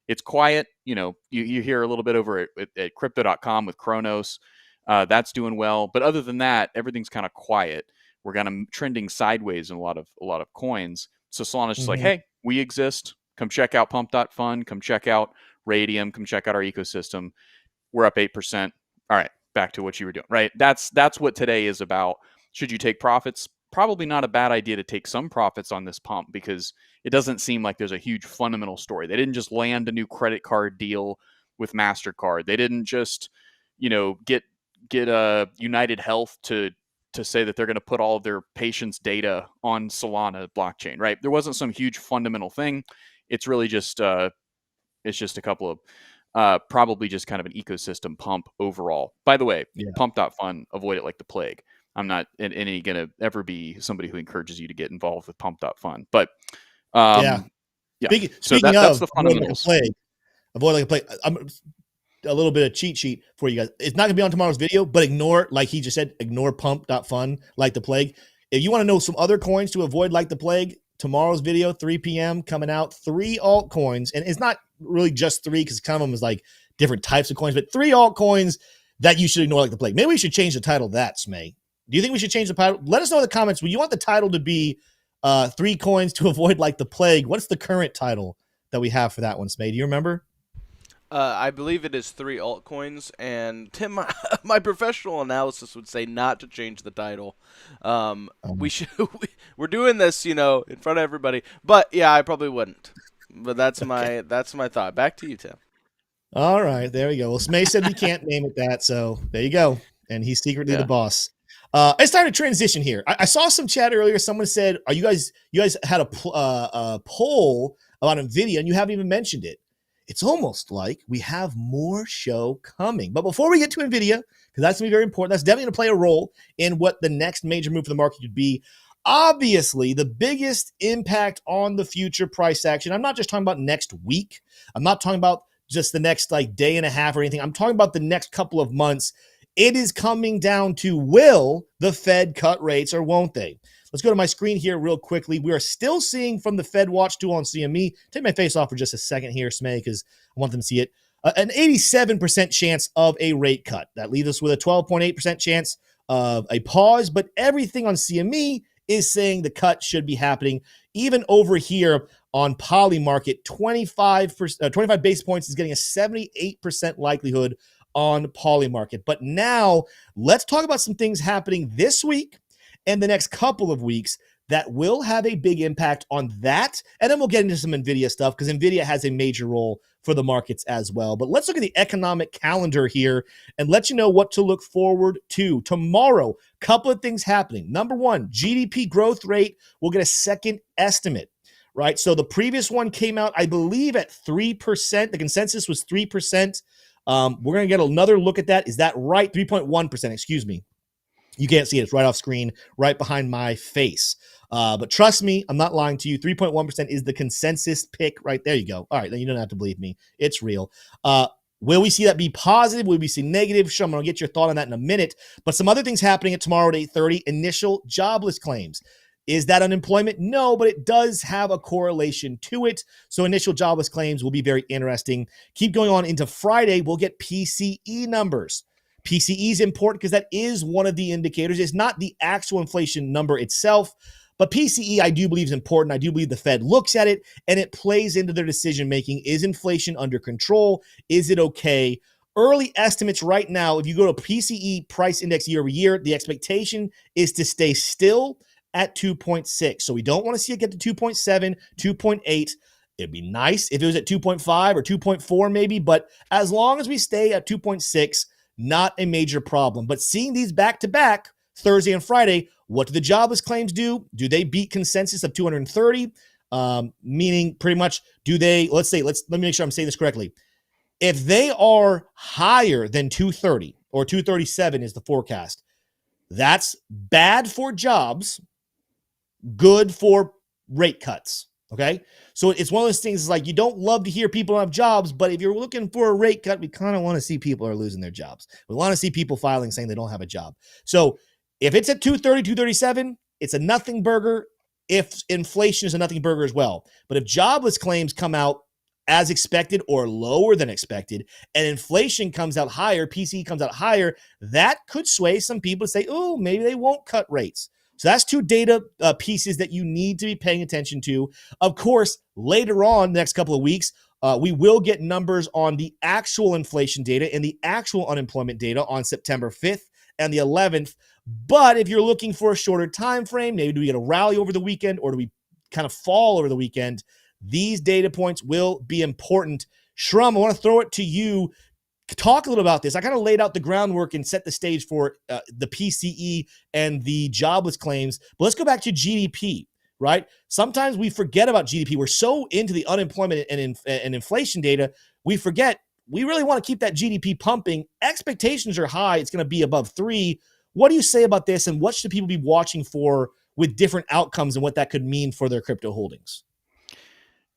it's quiet. You hear a little bit over at crypto.com with Kronos. That's doing well. But other than that, everything's kind of quiet. We're kind of trending sideways in a lot of coins. So Solana's just like, hey, we exist. Come check out pump.fun. Come check out Radium. Come check out our ecosystem. We're up 8%. All right, back to what you were doing, right? That's what today is about. Should you take profits? Probably not a bad idea to take some profits on this pump, because it doesn't seem like there's a huge fundamental story. They didn't just land a new credit card deal with MasterCard. They didn't just, get United Health to say that they're going to put all of their patients' data on Solana blockchain, right? There wasn't some huge fundamental thing. It's really just a couple of probably just kind of an ecosystem pump overall. By the way, pump.fun, avoid it like the plague. I'm not any going to ever be somebody who encourages you to get involved with pump.fun. But Speaking that's the fundamentals. Avoid like a plague. I'm a little bit of cheat sheet for you guys. It's not going to be on tomorrow's video, but ignore, like he just said, ignore pump.fun like the plague. If you want to know some other coins to avoid like the plague, tomorrow's video, 3 p.m. coming out, 3 altcoins. And it's not really just 3, because some of them is like different types of coins, but 3 altcoins that you should ignore like the plague. Maybe we should change the title of that, Smay. Do you think we should change the title? Let us know in the comments. Would you want the title to be 3 coins to avoid like the plague? What's the current title that we have for that one, Smay? Do you remember? I believe it is 3 altcoins, and Tim, my professional analysis would say not to change the title. We're doing this, in front of everybody. But yeah, I probably wouldn't. But that's my thought. Back to you, Tim. All right, there we go. Well, Smay said we can't name it that, so there you go. And he's secretly the boss. It's time to transition here. I saw some chat earlier. Someone said, "Are you guys had a poll about NVIDIA, and you haven't even mentioned it." It's almost like we have more show coming. But before we get to NVIDIA, because that's going to be very important, that's definitely going to play a role in what the next major move for the market could be. Obviously, the biggest impact on the future price action, I'm not just talking about next week. I'm not talking about just the next day and a half or anything. I'm talking about the next couple of months. It is coming down to, will the Fed cut rates or won't they? Let's go to my screen here real quickly. We are still seeing from the Fed Watch tool on CME. Take my face off for just a second here, Smay, because I want them to see it. An 87% chance of a rate cut. That leaves us with a 12.8% chance of a pause, but everything on CME is saying the cut should be happening. Even over here on Polymarket, 25 basis points is getting a 78% likelihood on Polymarket. But now let's talk about some things happening this week and the next couple of weeks that will have a big impact on that. And then we'll get into some NVIDIA stuff, because NVIDIA has a major role for the markets as well. But let's look at the economic calendar here and let you know what to look forward to. Tomorrow, couple of things happening. Number one, GDP growth rate will get a second estimate, right? So the previous one came out, I believe, at 3%. The consensus was 3%. We're going to get another look at that. Is that right? 3.1%, excuse me. You can't see it. It's right off screen, right behind my face. But trust me, I'm not lying to you. 3.1% is the consensus pick right there. You go. All right, then you don't have to believe me. It's real. Will we see that be positive? Will we see negative? Sure, I'm going to get your thought on that in a minute. But some other things happening at tomorrow at 8:30, initial jobless claims. Is that unemployment? No, but it does have a correlation to it. So initial jobless claims will be very interesting. Keep going on into Friday. We'll get PCE numbers. PCE is important because that is one of the indicators. It's not the actual inflation number itself, but PCE I do believe is important. I do believe the Fed looks at it and it plays into their decision-making. Is inflation under control? Is it okay? early estimates right now, if you go to PCE price index year over year, the expectation is to stay still at 2.6. So we don't want to see it get to 2.7, 2.8. It'd be nice if it was at 2.5 or 2.4 maybe, but as long as we stay at 2.6, not a major problem. But seeing these back to back, Thursday and Friday, what do the jobless claims do? Do they beat consensus of 230? Meaning pretty much, do they, let me make sure I'm saying this correctly. If they are higher than 230 or 237 is the forecast, that's bad for jobs, good for rate cuts. Okay. So it's one of those things, like, you don't love to hear people have jobs, but if you're looking for a rate cut, we kind of want to see people are losing their jobs. We want to see people filing saying they don't have a job. So if it's at 230, 237, it's a nothing burger. If inflation is a nothing burger as well. But if jobless claims come out as expected or lower than expected, and inflation comes out higher, PCE comes out higher, that could sway some people to say, oh, maybe they won't cut rates. So that's two data pieces that you need to be paying attention to. Of course, later on, the next couple of weeks, we will get numbers on the actual inflation data and the actual unemployment data on September 5th and the 11th. But if you're looking for a shorter time frame, maybe do we get a rally over the weekend, or do we kind of fall over the weekend? These data points will be important. Shrum, I want to throw it to you. Talk a little about this. I kind of laid out the groundwork and set the stage for the PCE and the jobless claims. But let's go back to GDP, right? Sometimes we forget about GDP. We're so into the unemployment and inflation data, we forget we really want to keep that GDP pumping. Expectations are high. It's going to be above 3. What do you say about this, and what should people be watching for with different outcomes and what that could mean for their crypto holdings?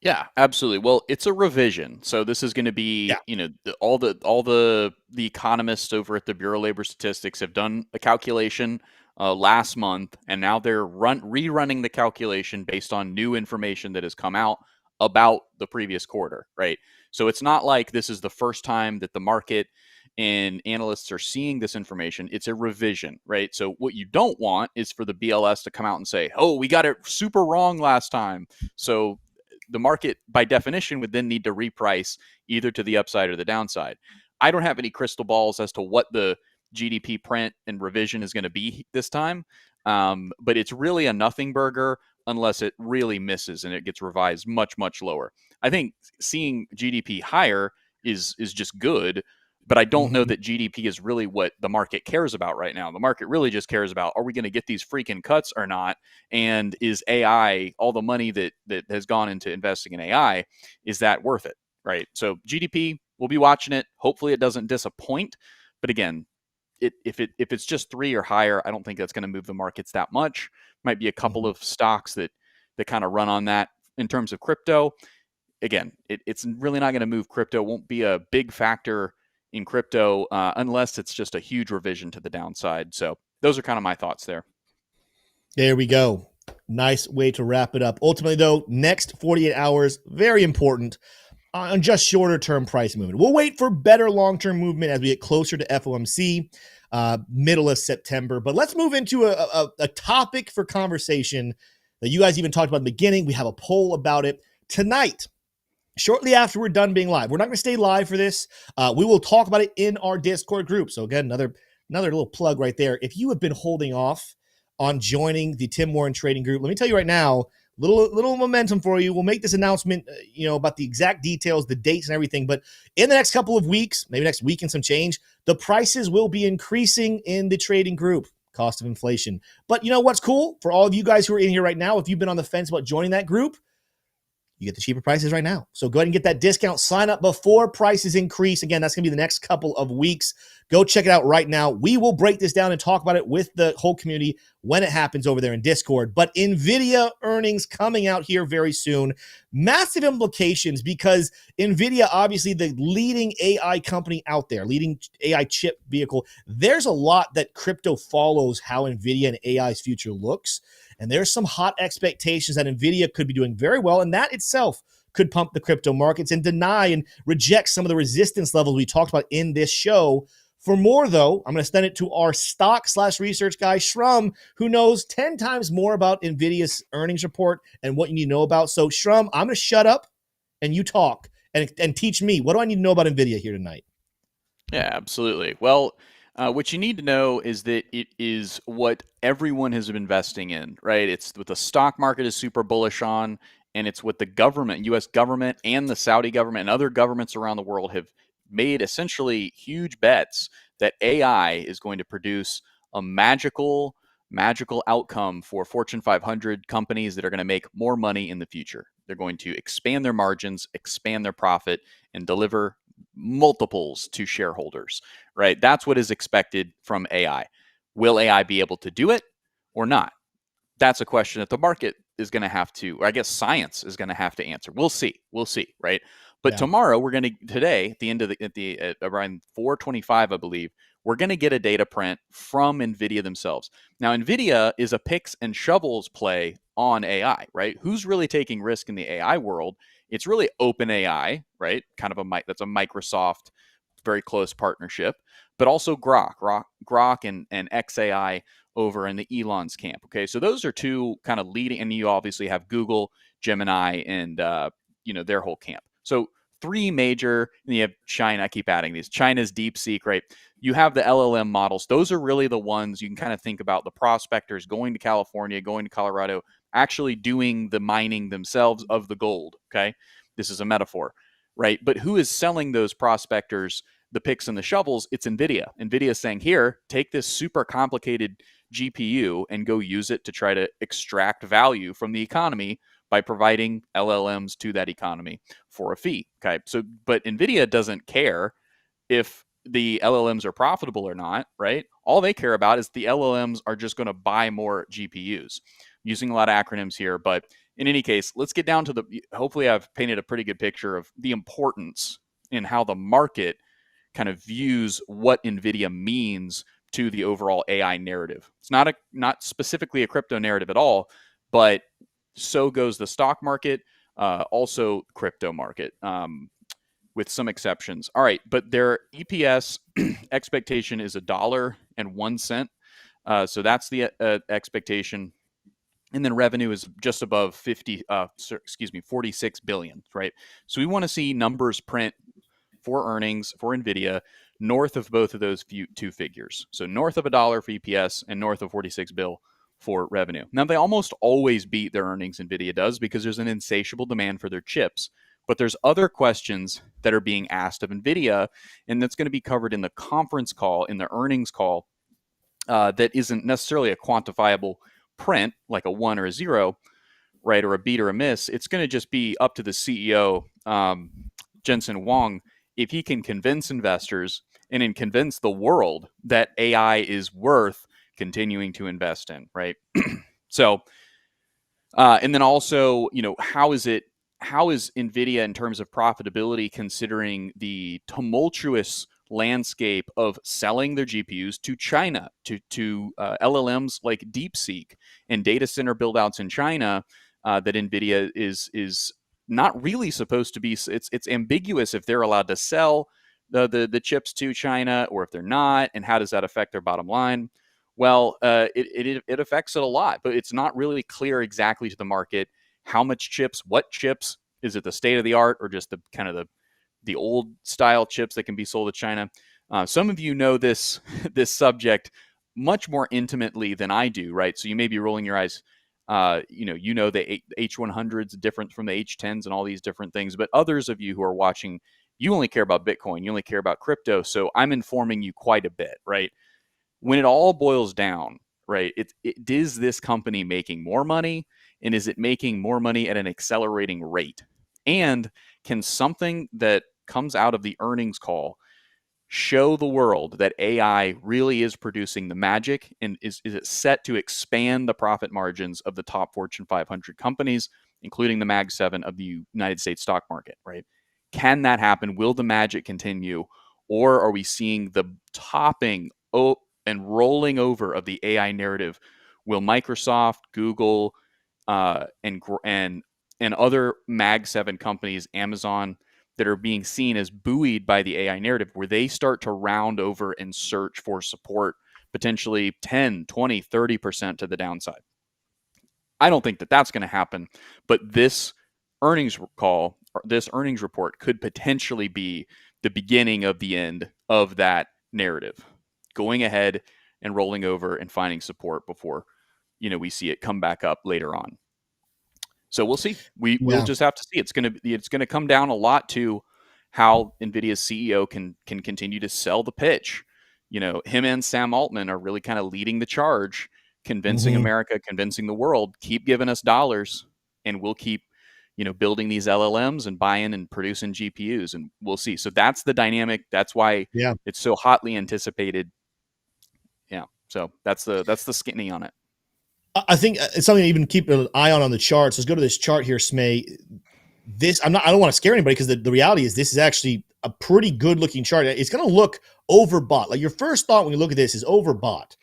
Yeah, absolutely. Well, it's a revision. So this is going to be, all the economists over at the Bureau of Labor Statistics have done a calculation last month, and now they're rerunning the calculation based on new information that has come out about the previous quarter, right? So it's not like this is the first time that the market and analysts are seeing this information. It's a revision, right? So what you don't want is for the BLS to come out and say, oh, we got it super wrong last time. So the market, by definition, would then need to reprice either to the upside or the downside. I don't have any crystal balls as to what the GDP print and revision is going to be this time, but it's really a nothing burger unless it really misses and it gets revised much, much lower. I think seeing GDP higher is just good, but I don't know that GDP is really what the market cares about right now. The market really just cares about, are we going to get these freaking cuts or not? And is AI, all the money that has gone into investing in AI, is that worth it? Right. So GDP, we'll be watching it. Hopefully it doesn't disappoint. But again, if it's just 3 or higher, I don't think that's going to move the markets that much. Might be a couple of stocks that kind of run on that. In terms of crypto, again, it's really not going to move crypto. It won't be a big factor in crypto unless it's just a huge revision to the downside. So those are kind of my thoughts there. There we go. Nice way to wrap it up. Ultimately, though, next 48 hours, very important on just shorter term price movement. We'll wait for better long-term movement as we get closer to FOMC, middle of September. But let's move into a topic for conversation that you guys even talked about in the beginning. We have a poll about it tonight. Shortly after we're done being live, we're not going to stay live for this. We will talk about it in our Discord group. So again, another little plug right there. If you have been holding off on joining the Tim Warren Trading Group, let me tell you right now, little momentum for you. We'll make this announcement, about the exact details, the dates and everything. But in the next couple of weeks, maybe next week and some change, the prices will be increasing in the trading group. Cost of inflation. But you know what's cool? For all of you guys who are in here right now, if you've been on the fence about joining that group, you get the cheaper prices right now. So go ahead and get that discount. Sign up before prices increase. Again, that's going to be the next couple of weeks. Go check it out right now. We will break this down and talk about it with the whole community when it happens over there in Discord. But NVIDIA earnings coming out here very soon. Massive implications because NVIDIA, obviously the leading AI company out there, leading AI chip vehicle. There's a lot that crypto follows how NVIDIA and AI's future looks. And there's some hot expectations that NVIDIA could be doing very well. And that itself could pump the crypto markets and deny and reject some of the resistance levels we talked about in this show. For more, though, I'm going to send it to our stock/research guy, Shrum, who knows 10 times more about NVIDIA's earnings report and what you need to know about. So, Shrum, I'm going to shut up and you talk and teach me. What do I need to know about NVIDIA here tonight? Yeah, absolutely. Well, what you need to know is that it is what everyone has been investing in, right? It's what the stock market is super bullish on, and it's what the government, U.S. government and the Saudi government and other governments around the world have made essentially huge bets that AI is going to produce a magical outcome for Fortune 500 companies that are going to make more money in the future. They're going to expand their margins, expand their profit, and deliver multiples to shareholders, right? That's what is expected from AI. Will AI be able to do it or not? That's a question that the market is going to have to, or I guess science is going to have to answer. We'll see. We'll see, right? But tomorrow today, at the end of at around 4:25, I believe, we're going to get a data print from NVIDIA themselves. Now, NVIDIA is a picks and shovels play on AI, right? Who's really taking risk in the AI world? It's really OpenAI, right? That's a Microsoft very close partnership, but also Grok and XAI over in the Elon's camp. Okay, so those are two kind of leading, and you obviously have Google, Gemini, and their whole camp. So three major, and you have China. I keep adding these. China's DeepSeek, right? You have the LLM models. Those are really the ones you can kind of think about the prospectors going to California, going to Colorado, actually doing the mining themselves of the gold. Okay, this is a metaphor, right? But who is selling those prospectors the picks and the shovels? It's NVIDIA. NVIDIA is saying, here, take this super complicated GPU and go use it to try to extract value from the economy by providing LLMs to that economy for a fee. Okay. So, but NVIDIA doesn't care if the LLMs are profitable or not, right? All they care about is the LLMs are just going to buy more GPUs. Using a lot of acronyms here, but in any case, let's get down to hopefully I've painted a pretty good picture of the importance in how the market kind of views what NVIDIA means to the overall AI narrative. It's not specifically a crypto narrative at all, but so goes the stock market, also crypto market, with some exceptions. All right, but their EPS expectation is $1.01. So that's the expectation. And then revenue is just above 46 billion, right? So we want to see numbers print for earnings for NVIDIA north of both of those two figures. So north of $1 for EPS and north of 46 bill for revenue. Now, they almost always beat their earnings, NVIDIA does, because there's an insatiable demand for their chips. But there's other questions that are being asked of NVIDIA, and that's going to be covered in the conference call, in the earnings call, that isn't necessarily a quantifiable print, like a 1 or a 0, right, or a beat or a miss. It's going to just be up to the CEO, Jensen Huang, if he can convince investors and then convince the world that AI is worth continuing to invest in, right? So, and then also, how is NVIDIA in terms of profitability, considering the tumultuous landscape of selling their GPUs to China, to LLMs like DeepSeek and data center buildouts in China, that NVIDIA is not really supposed to be. It's ambiguous if they're allowed to sell the chips to China or if they're not, and how does that affect their bottom line? Well, it affects it a lot, but it's not really clear exactly to the market how much chips, what chips. Is it the state of the art or just the kind of the old style chips that can be sold to China? Some of you know this subject much more intimately than I do, right? So you may be rolling your eyes. The H100s different from the H10s and all these different things. But others of you who are watching, you only care about Bitcoin. You only care about crypto. So I'm informing you quite a bit, right? When it all boils down, right, is this company making more money? And is it making more money at an accelerating rate? And can something that comes out of the earnings call show the world that AI really is producing the magic, and is it set to expand the profit margins of the top Fortune 500 companies, including the Mag 7 of the United States stock market, right? Can that happen? Will the magic continue? Or are we seeing the topping and rolling over of the AI narrative? Will Microsoft, Google, and other Mag 7 companies, Amazon, that are being seen as buoyed by the AI narrative, where they start to round over and search for support, potentially 10, 20, 30% to the downside? I don't think that that's going to happen, but this earnings report could potentially be the beginning of the end of that narrative, going ahead and rolling over and finding support before, we see it come back up later on. So we'll see. We'll just have to see. It's gonna come down a lot to how NVIDIA's CEO can continue to sell the pitch. Him and Sam Altman are really kind of leading the charge, convincing America, convincing the world, keep giving us dollars, and we'll keep, building these LLMs and buying and producing GPUs, and we'll see. So that's the dynamic. That's why it's so hotly anticipated. Yeah. So that's the skinny on it. I think it's something to even keep an eye on the charts. Let's go to this chart here, Smay. I don't want to scare anybody because the reality is this is actually a pretty good looking chart. It's going to look overbought. Like your first thought when you look at this is overbought.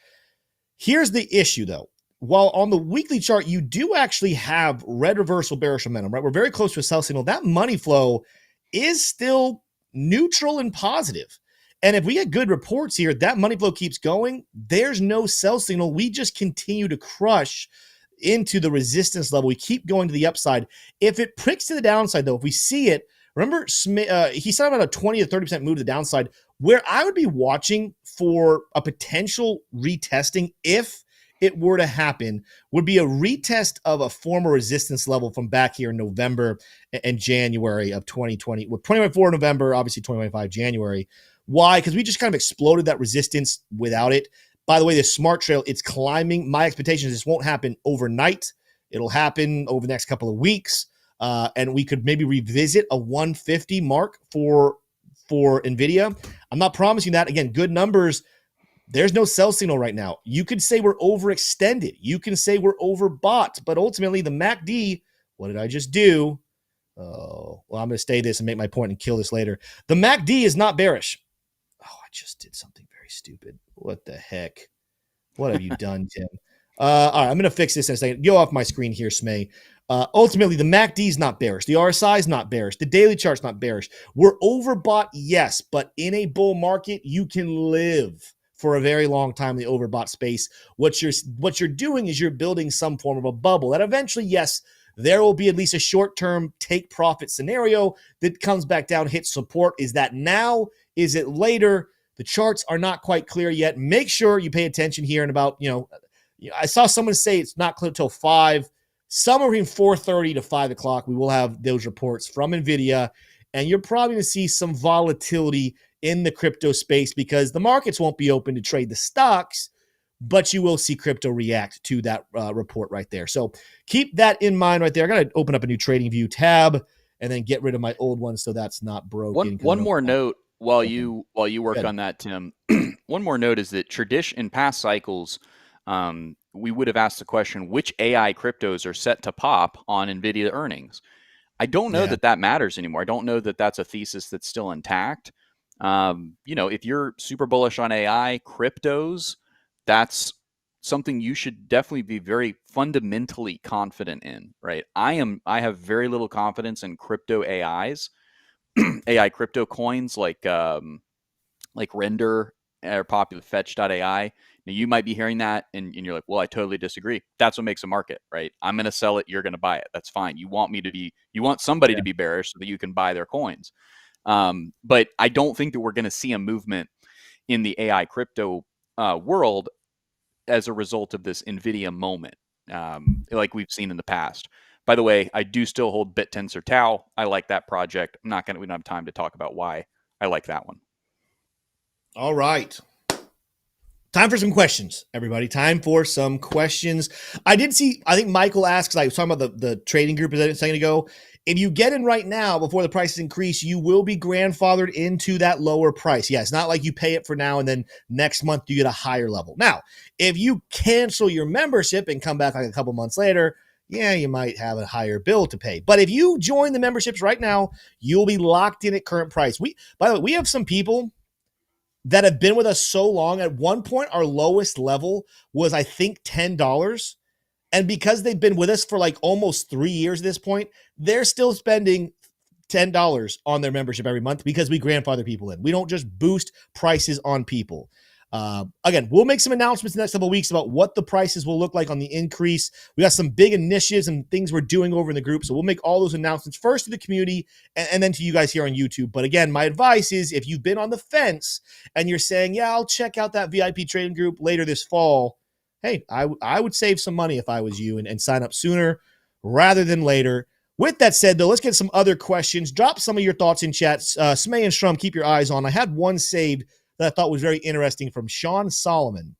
Here's the issue though. While on the weekly chart, you do actually have red reversal bearish momentum, right? We're very close to a sell signal. That money flow is still neutral and positive. And if we get good reports here, that money flow keeps going. There's no sell signal. We just continue to crush into the resistance level. We keep going to the upside. If it pricks to the downside, though, if we see it, remember, he said about a 20 to 30% move to the downside, where I would be watching for a potential retesting if it were to happen would be a retest of a former resistance level from back here in November and January of 2020. Well, 2024 November, obviously 2025 January. Why? Because we just kind of exploded that resistance without it. By the way, the smart trail, it's climbing. My expectation is this won't happen overnight. It'll happen over the next couple of weeks. And we could maybe revisit a 150 mark for NVIDIA. I'm not promising that. Again, good numbers. There's no sell signal right now. You could say we're overextended. You can say we're overbought. But ultimately, the MACD, what did I just do? Oh, well, I'm going to stay this and make my point and kill this later. The MACD is not bearish. Oh, I just did something very stupid. What the heck? What have you done, Tim? All right, I'm going to fix this in a second. Go off my screen here, Smay. Ultimately, the MACD is not bearish. The RSI is not bearish. The daily chart's not bearish. We're overbought, yes, but in a bull market, you can live for a very long time in the overbought space. What you're doing is you're building some form of a bubble. And eventually, yes, there will be at least a short-term take profit scenario that comes back down, hits support. Is that now? Is it later? The charts are not quite clear yet. Make sure you pay attention here in about, I saw someone say it's not clear till 5, somewhere between 4:30 to 5 o'clock. We will have those reports from NVIDIA, and you're probably going to see some volatility in the crypto space because the markets won't be open to trade the stocks, but you will see crypto react to that report right there. So keep that in mind right there. I got to open up a new Trading View tab and then get rid of my old one so that's not broken. One more note while you work on that, Tim. One more note is that in past cycles, we would have asked the question, which AI cryptos are set to pop on NVIDIA earnings? I don't know that matters anymore. I don't know that that's a thesis that's still intact. If you're super bullish on AI cryptos, that's something you should definitely be very fundamentally confident in, right? I have very little confidence in crypto AIs, AI crypto coins like Render or popular Fetch.ai. Now, you might be hearing that and you're like, well, I totally disagree. That's what makes a market, right? I'm going to sell it. You're going to buy it. That's fine. You want somebody to be bearish so that you can buy their coins. But I don't think that we're going to see a movement in the AI crypto world as a result of this NVIDIA moment, like we've seen in the past. By the way, I do still hold BitTensor Tau. I like that project. We don't have time to talk about why I like that one. All right. Time for some questions, everybody. Time for some questions. I think Michael asked, because I was talking about the trading group a second ago. If you get in right now before the prices increase, you will be grandfathered into that lower price. Yeah, it's not like you pay it for now and then next month you get a higher level. Now, if you cancel your membership and come back like a couple months later, yeah, you might have a higher bill to pay. But if you join the memberships right now, you'll be locked in at current price. By the way, we have some people that have been with us so long. At one point, our lowest level was, I think, $10. And because they've been with us for like almost 3 years at this point, they're still spending $10 on their membership every month because we grandfather people in. We don't just boost prices on people. Again, we'll make some announcements in the next couple of weeks about what the prices will look like on the increase. We got some big initiatives and things we're doing over in the group. So we'll make all those announcements first to the community and then to you guys here on YouTube. But again, my advice is if you've been on the fence and you're saying, yeah, I'll check out that VIP trading group later this fall. Hey, I would save some money if I was you and sign up sooner rather than later. With that said, though, let's get some other questions. Drop some of your thoughts in chat. Smay and Shrum, keep your eyes on. I had one saved that I thought was very interesting from Sean Solomon.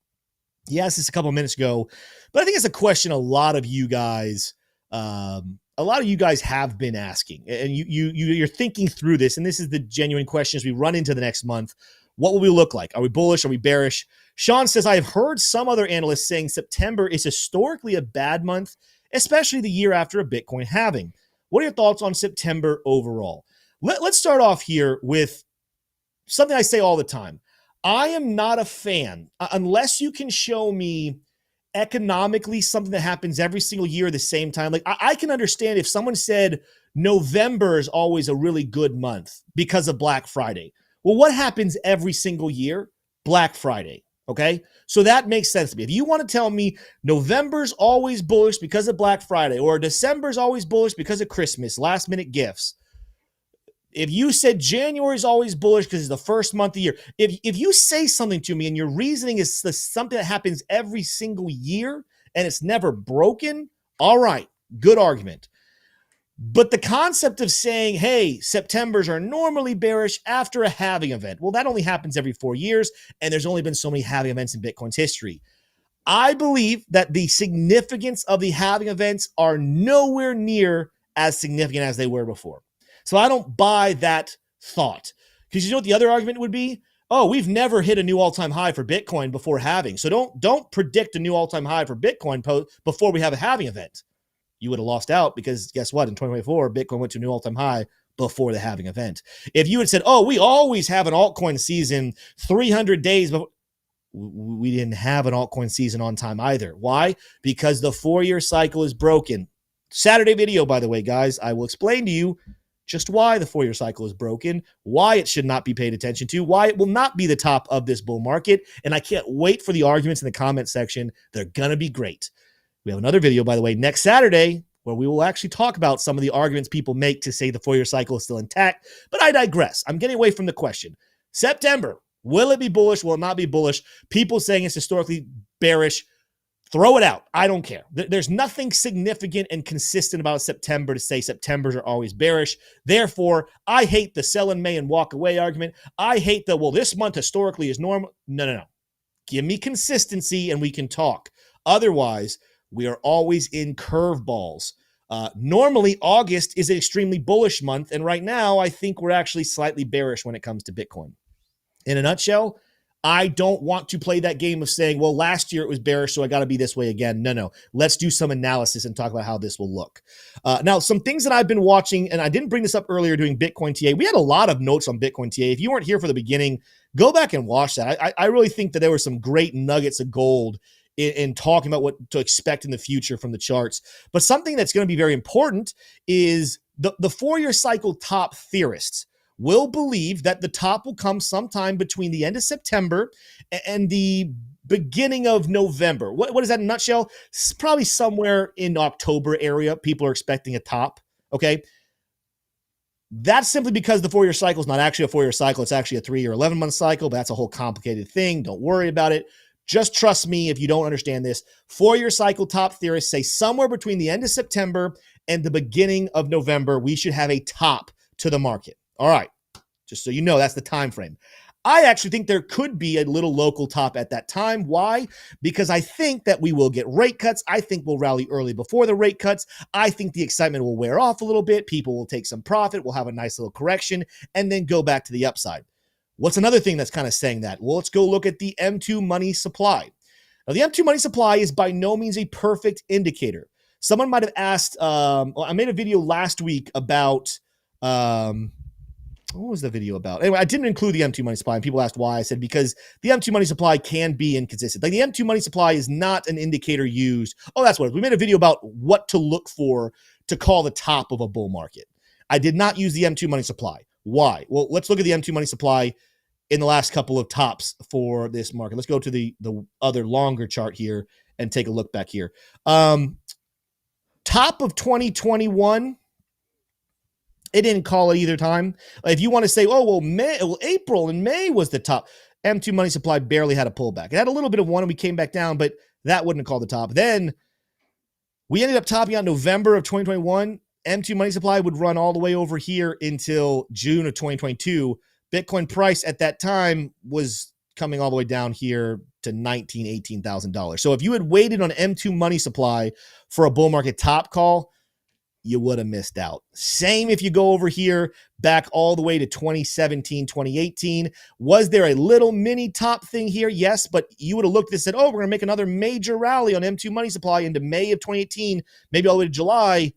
He asked this a couple of minutes ago, but I think it's a question a lot of you guys have been asking, and you're thinking through this, and this is the genuine question as we run into the next month. What will we look like? Are we bullish? Are we bearish? Sean says, I have heard some other analysts saying September is historically a bad month, especially the year after a Bitcoin halving. What are your thoughts on September overall? Let's start off here with something I say all the time. I am not a fan, unless you can show me economically something that happens every single year at the same time. Like I can understand if someone said November is always a really good month because of Black Friday. Well, what happens every single year? Black Friday. Okay. So that makes sense to me. If you want to tell me November's always bullish because of Black Friday or December's always bullish because of Christmas, last minute gifts. If you said January's always bullish because it's the first month of the year, if you say something to me and your reasoning is something that happens every single year and it's never broken, all right, good argument. But the concept of saying, hey, Septembers are normally bearish after a halving event, well, that only happens every 4 years, and there's only been so many halving events in Bitcoin's history. I believe that the significance of the halving events are nowhere near as significant as they were before. So I don't buy that thought. Because you know what the other argument would be? Oh, we've never hit a new all-time high for Bitcoin before halving. So don't predict a new all-time high for Bitcoin before we have a halving event. You would have lost out because guess what? In 2024, Bitcoin went to a new all-time high before the halving event. If you had said, oh, we always have an altcoin season 300 days before, we didn't have an altcoin season on time either. Why? Because the 4-year cycle is broken. Saturday video, by the way, guys, I will explain to you just why the 4-year cycle is broken, why it should not be paid attention to, why it will not be the top of this bull market. And I can't wait for the arguments in the comment section. They're going to be great. We have another video, by the way, next Saturday, where we will actually talk about some of the arguments people make to say the 4-year cycle is still intact. But I digress. I'm getting away from the question. September, will it be bullish? Will it not be bullish? People saying it's historically bearish. Throw it out. I don't care. There's nothing significant and consistent about September to say Septembers are always bearish. Therefore, I hate the sell in May and walk away argument. I hate the, well, this month historically is normal. No. Give me consistency and we can talk. Otherwise, we are always in curveballs. Normally, August is an extremely bullish month, and right now, I think we're actually slightly bearish when it comes to Bitcoin. In a nutshell, I don't want to play that game of saying, well, last year it was bearish, so I got to be this way again. No. Let's do some analysis and talk about how this will look. Now, some things that I've been watching, and I didn't bring this up earlier doing Bitcoin TA. We had a lot of notes on Bitcoin TA. If you weren't here for the beginning, go back and watch that. I really think that there were some great nuggets of gold in talking about what to expect in the future from the charts. But something that's going to be very important is the 4-year cycle top theorists will believe that the top will come sometime between the end of September and the beginning of November. What is that in a nutshell? It's probably somewhere in October area. People are expecting a top. Okay. That's simply because the 4-year cycle is not actually a 4-year cycle. It's actually a 3 or 11-month cycle, but that's a whole complicated thing. Don't worry about it. Just trust me if you don't understand this. 4-year cycle top theorists say somewhere between the end of September and the beginning of November, we should have a top to the market. All right. Just so you know, that's the time frame. I actually think there could be a little local top at that time. Why? Because I think that we will get rate cuts. I think we'll rally early before the rate cuts. I think the excitement will wear off a little bit. People will take some profit. We'll have a nice little correction and then go back to the upside. What's another thing that's kind of saying that? Well, let's go look at the M2 money supply. Now, the M2 money supply is by no means a perfect indicator. Someone might have asked, I made a video last week about, what was the video about? Anyway, I didn't include the M2 money supply, and people asked why. I said, because the M2 money supply can be inconsistent. Like the M2 money supply is not an indicator used. Oh, that's what it is. We made a video about what to look for to call the top of a bull market. I did not use the M2 money supply. Why? Well, let's look at the M2 money supply in the last couple of tops for this market. Let's go to the other longer chart here and take a look back here. Top of 2021, it didn't call it either time. If you want to say, oh, well, April and May was the top. M2 money supply barely had a pullback. It had a little bit of one and we came back down, but that wouldn't have called the top. Then we ended up topping out November of 2021. M2 money supply would run all the way over here until June of 2022. Bitcoin price at that time was coming all the way down here to $19,000, $18,000. So if you had waited on M2 money supply for a bull market top call, you would have missed out. Same if you go over here back all the way to 2017, 2018. Was there a little mini top thing here? Yes, but you would have looked and said, oh, we're going to make another major rally on M2 money supply into May of 2018, maybe all the way to July.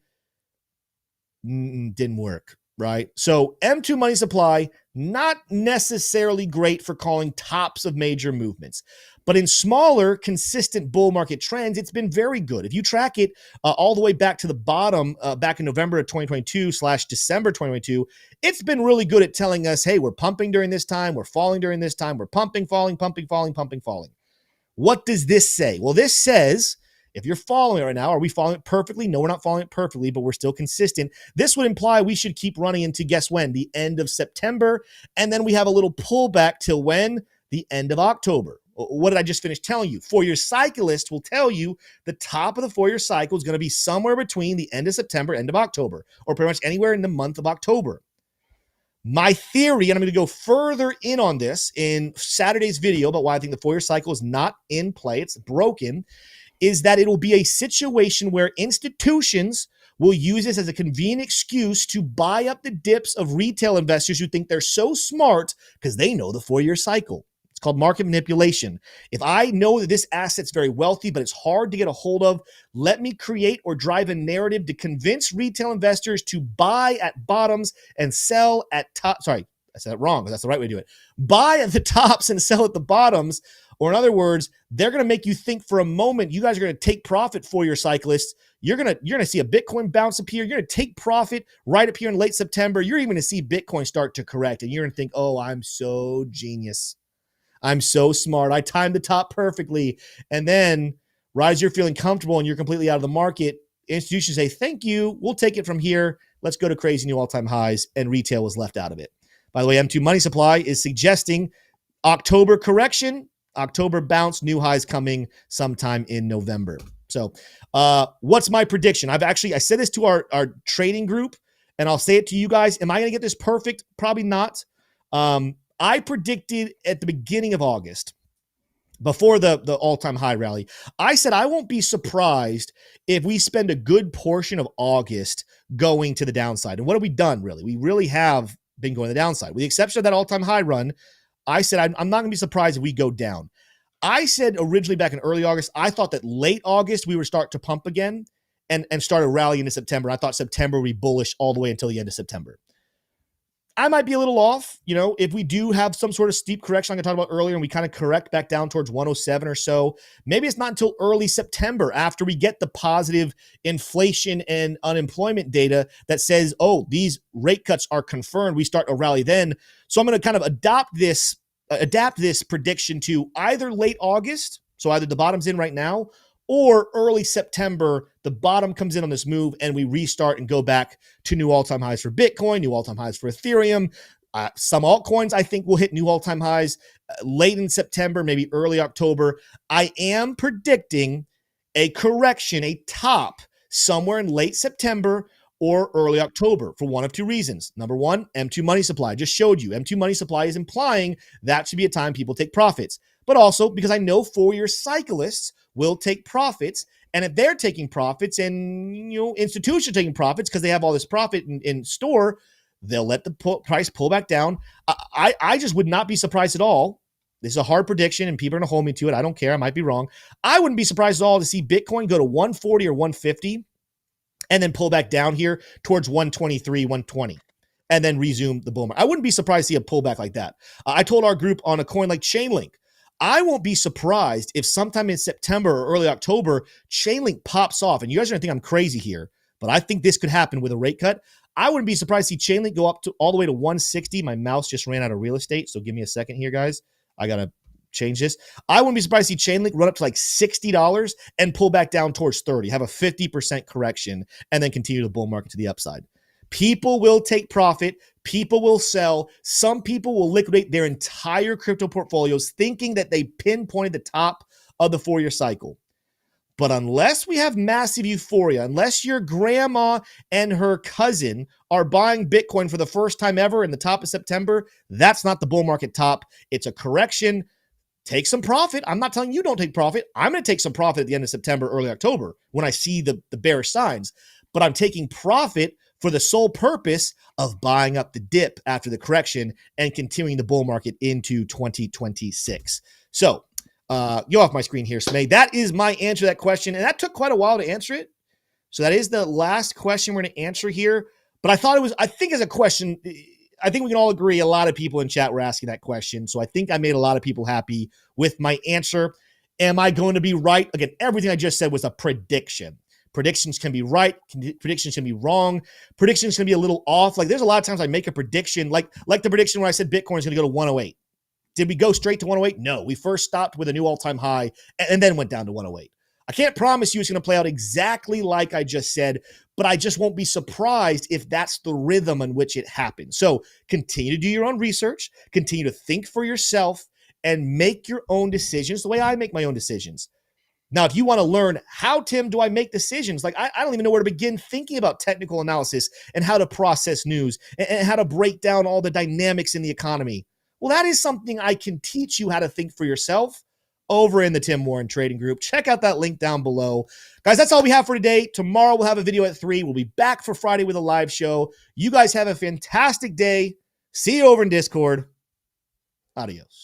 Didn't work, right? So M2 money supply, not necessarily great for calling tops of major movements. But in smaller, consistent bull market trends, it's been very good. If you track it all the way back to the bottom, back in November of 2022 / December 2022, it's been really good at telling us, hey, we're pumping during this time, we're falling during this time, we're pumping, falling, pumping, falling, pumping, falling. What does this say? Well, this says, if you're following it right now, are we following it perfectly? No, we're not following it perfectly, but we're still consistent. This would imply we should keep running into, guess when? The end of September. And then we have a little pullback till when? The end of October. What did I just finish telling you? 4-year cyclist will tell you the top of the 4-year cycle is going to be somewhere between the end of September, end of October, or pretty much anywhere in the month of October. My theory, and I'm going to go further in on this in Saturday's video about why I think the 4-year cycle is not in play, it's broken, is that it will be a situation where institutions will use this as a convenient excuse to buy up the dips of retail investors who think they're so smart because they know the 4-year cycle. It's called market manipulation. If I know that this asset's very wealthy, but it's hard to get a hold of, let me create or drive a narrative to convince retail investors to buy at bottoms and sell at top. Sorry, I said that wrong, but that's the right way to do it. Buy at the tops and sell at the bottoms. Or in other words, they're going to make you think for a moment, you guys are going to take profit for your cyclists. You're going to see a Bitcoin bounce up here. You're going to take profit right up here in late September. You're even going to see Bitcoin start to correct. And you're going to think, oh, I'm so genius. I'm so smart. I timed the top perfectly. And then, right as you're feeling comfortable and you're completely out of the market, institutions say, thank you. We'll take it from here. Let's go to crazy new all-time highs. And retail was left out of it. By the way, M2 money supply is suggesting October correction, October bounce, new highs coming sometime in November. So what's my prediction? I said this to our trading group, and I'll say it to you guys. Am I going to get this perfect? Probably not. I predicted at the beginning of August, before the all-time high rally, I said I won't be surprised if we spend a good portion of August going to the downside. And what have we done, really? We really have been going to the downside. With the exception of that all-time high run, I said I'm not going to be surprised if we go down. I said originally back in early August, I thought that late August we would start to pump again and start a rally into September. I thought September would be bullish all the way until the end of September. I might be a little off, if we do have some sort of steep correction like I talked about earlier and we kind of correct back down towards 107 or so, maybe it's not until early September after we get the positive inflation and unemployment data that says, oh, these rate cuts are confirmed, we start a rally then. So I'm going to kind of adapt this prediction to either late August, so either the bottom's in right now, or early September, the bottom comes in on this move and we restart and go back to new all-time highs for Bitcoin, new all-time highs for Ethereum. Some altcoins I think will hit new all-time highs late in September, maybe early October. I am predicting a correction, a top somewhere in late September or early October for one of two reasons. Number one, M2 money supply. I just showed you. M2 money supply is implying that should be a time people take profits. But also because I know 4-year cyclists will take profits. And if they're taking profits and institutions are taking profits because they have all this profit in store, they'll let the price pull back down. I just would not be surprised at all. This is a hard prediction and people are going to hold me to it. I don't care. I might be wrong. I wouldn't be surprised at all to see Bitcoin go to 140 or 150 and then pull back down here towards 123, 120. And then resume the bull market. I wouldn't be surprised to see a pullback like that. I told our group on a coin like Chainlink, I won't be surprised if sometime in September or early October, Chainlink pops off. And you guys are going to think I'm crazy here. but I think this could happen with a rate cut. I wouldn't be surprised to see Chainlink go up to all the way to 160. My mouse just ran out of real estate, so give me a second here, guys. I got to change this. I wouldn't be surprised to see Chainlink run up to like $60 and pull back down towards 30, have a 50% correction, and then continue the bull market to the upside. People will take profit. People will sell. Some people will liquidate their entire crypto portfolios thinking that they pinpointed the top of the 4-year cycle. But unless we have massive euphoria, unless your grandma and her cousin are buying Bitcoin for the first time ever in the top of September, that's not the bull market top. It's a correction. Take some profit. I'm not telling you don't take profit. I'm going to take some profit at the end of September, early October when I see the bearish signs. But I'm taking profit for the sole purpose of buying up the dip after the correction and continuing the bull market into 2026. So, go off my screen here, Smay. That is my answer to that question. And that took quite a while to answer it. So that is the last question we're going to answer here. But I think as a question, I think we can all agree a lot of people in chat were asking that question. So I think I made a lot of people happy with my answer. Am I going to be right? Again, everything I just said was a prediction. Predictions can be right. Predictions can be wrong. Predictions can be a little off. Like there's a lot of times I make a prediction, like the prediction when I said Bitcoin is going to go to 108. Did we go straight to 108? No, we first stopped with a new all-time high and then went down to 108. I can't promise you it's going to play out exactly like I just said, but I just won't be surprised if that's the rhythm in which it happens. So continue to do your own research, continue to think for yourself, and make your own decisions the way I make my own decisions. Now, if you want to learn how, Tim, do I make decisions? Like, I don't even know where to begin thinking about technical analysis and how to process news and how to break down all the dynamics in the economy. Well, that is something I can teach you how to think for yourself over in the Tim Warren Trading Group. Check out that link down below. Guys, that's all we have for today. Tomorrow we'll have a video at 3. We'll be back for Friday with a live show. You guys have a fantastic day. See you over in Discord. Adios.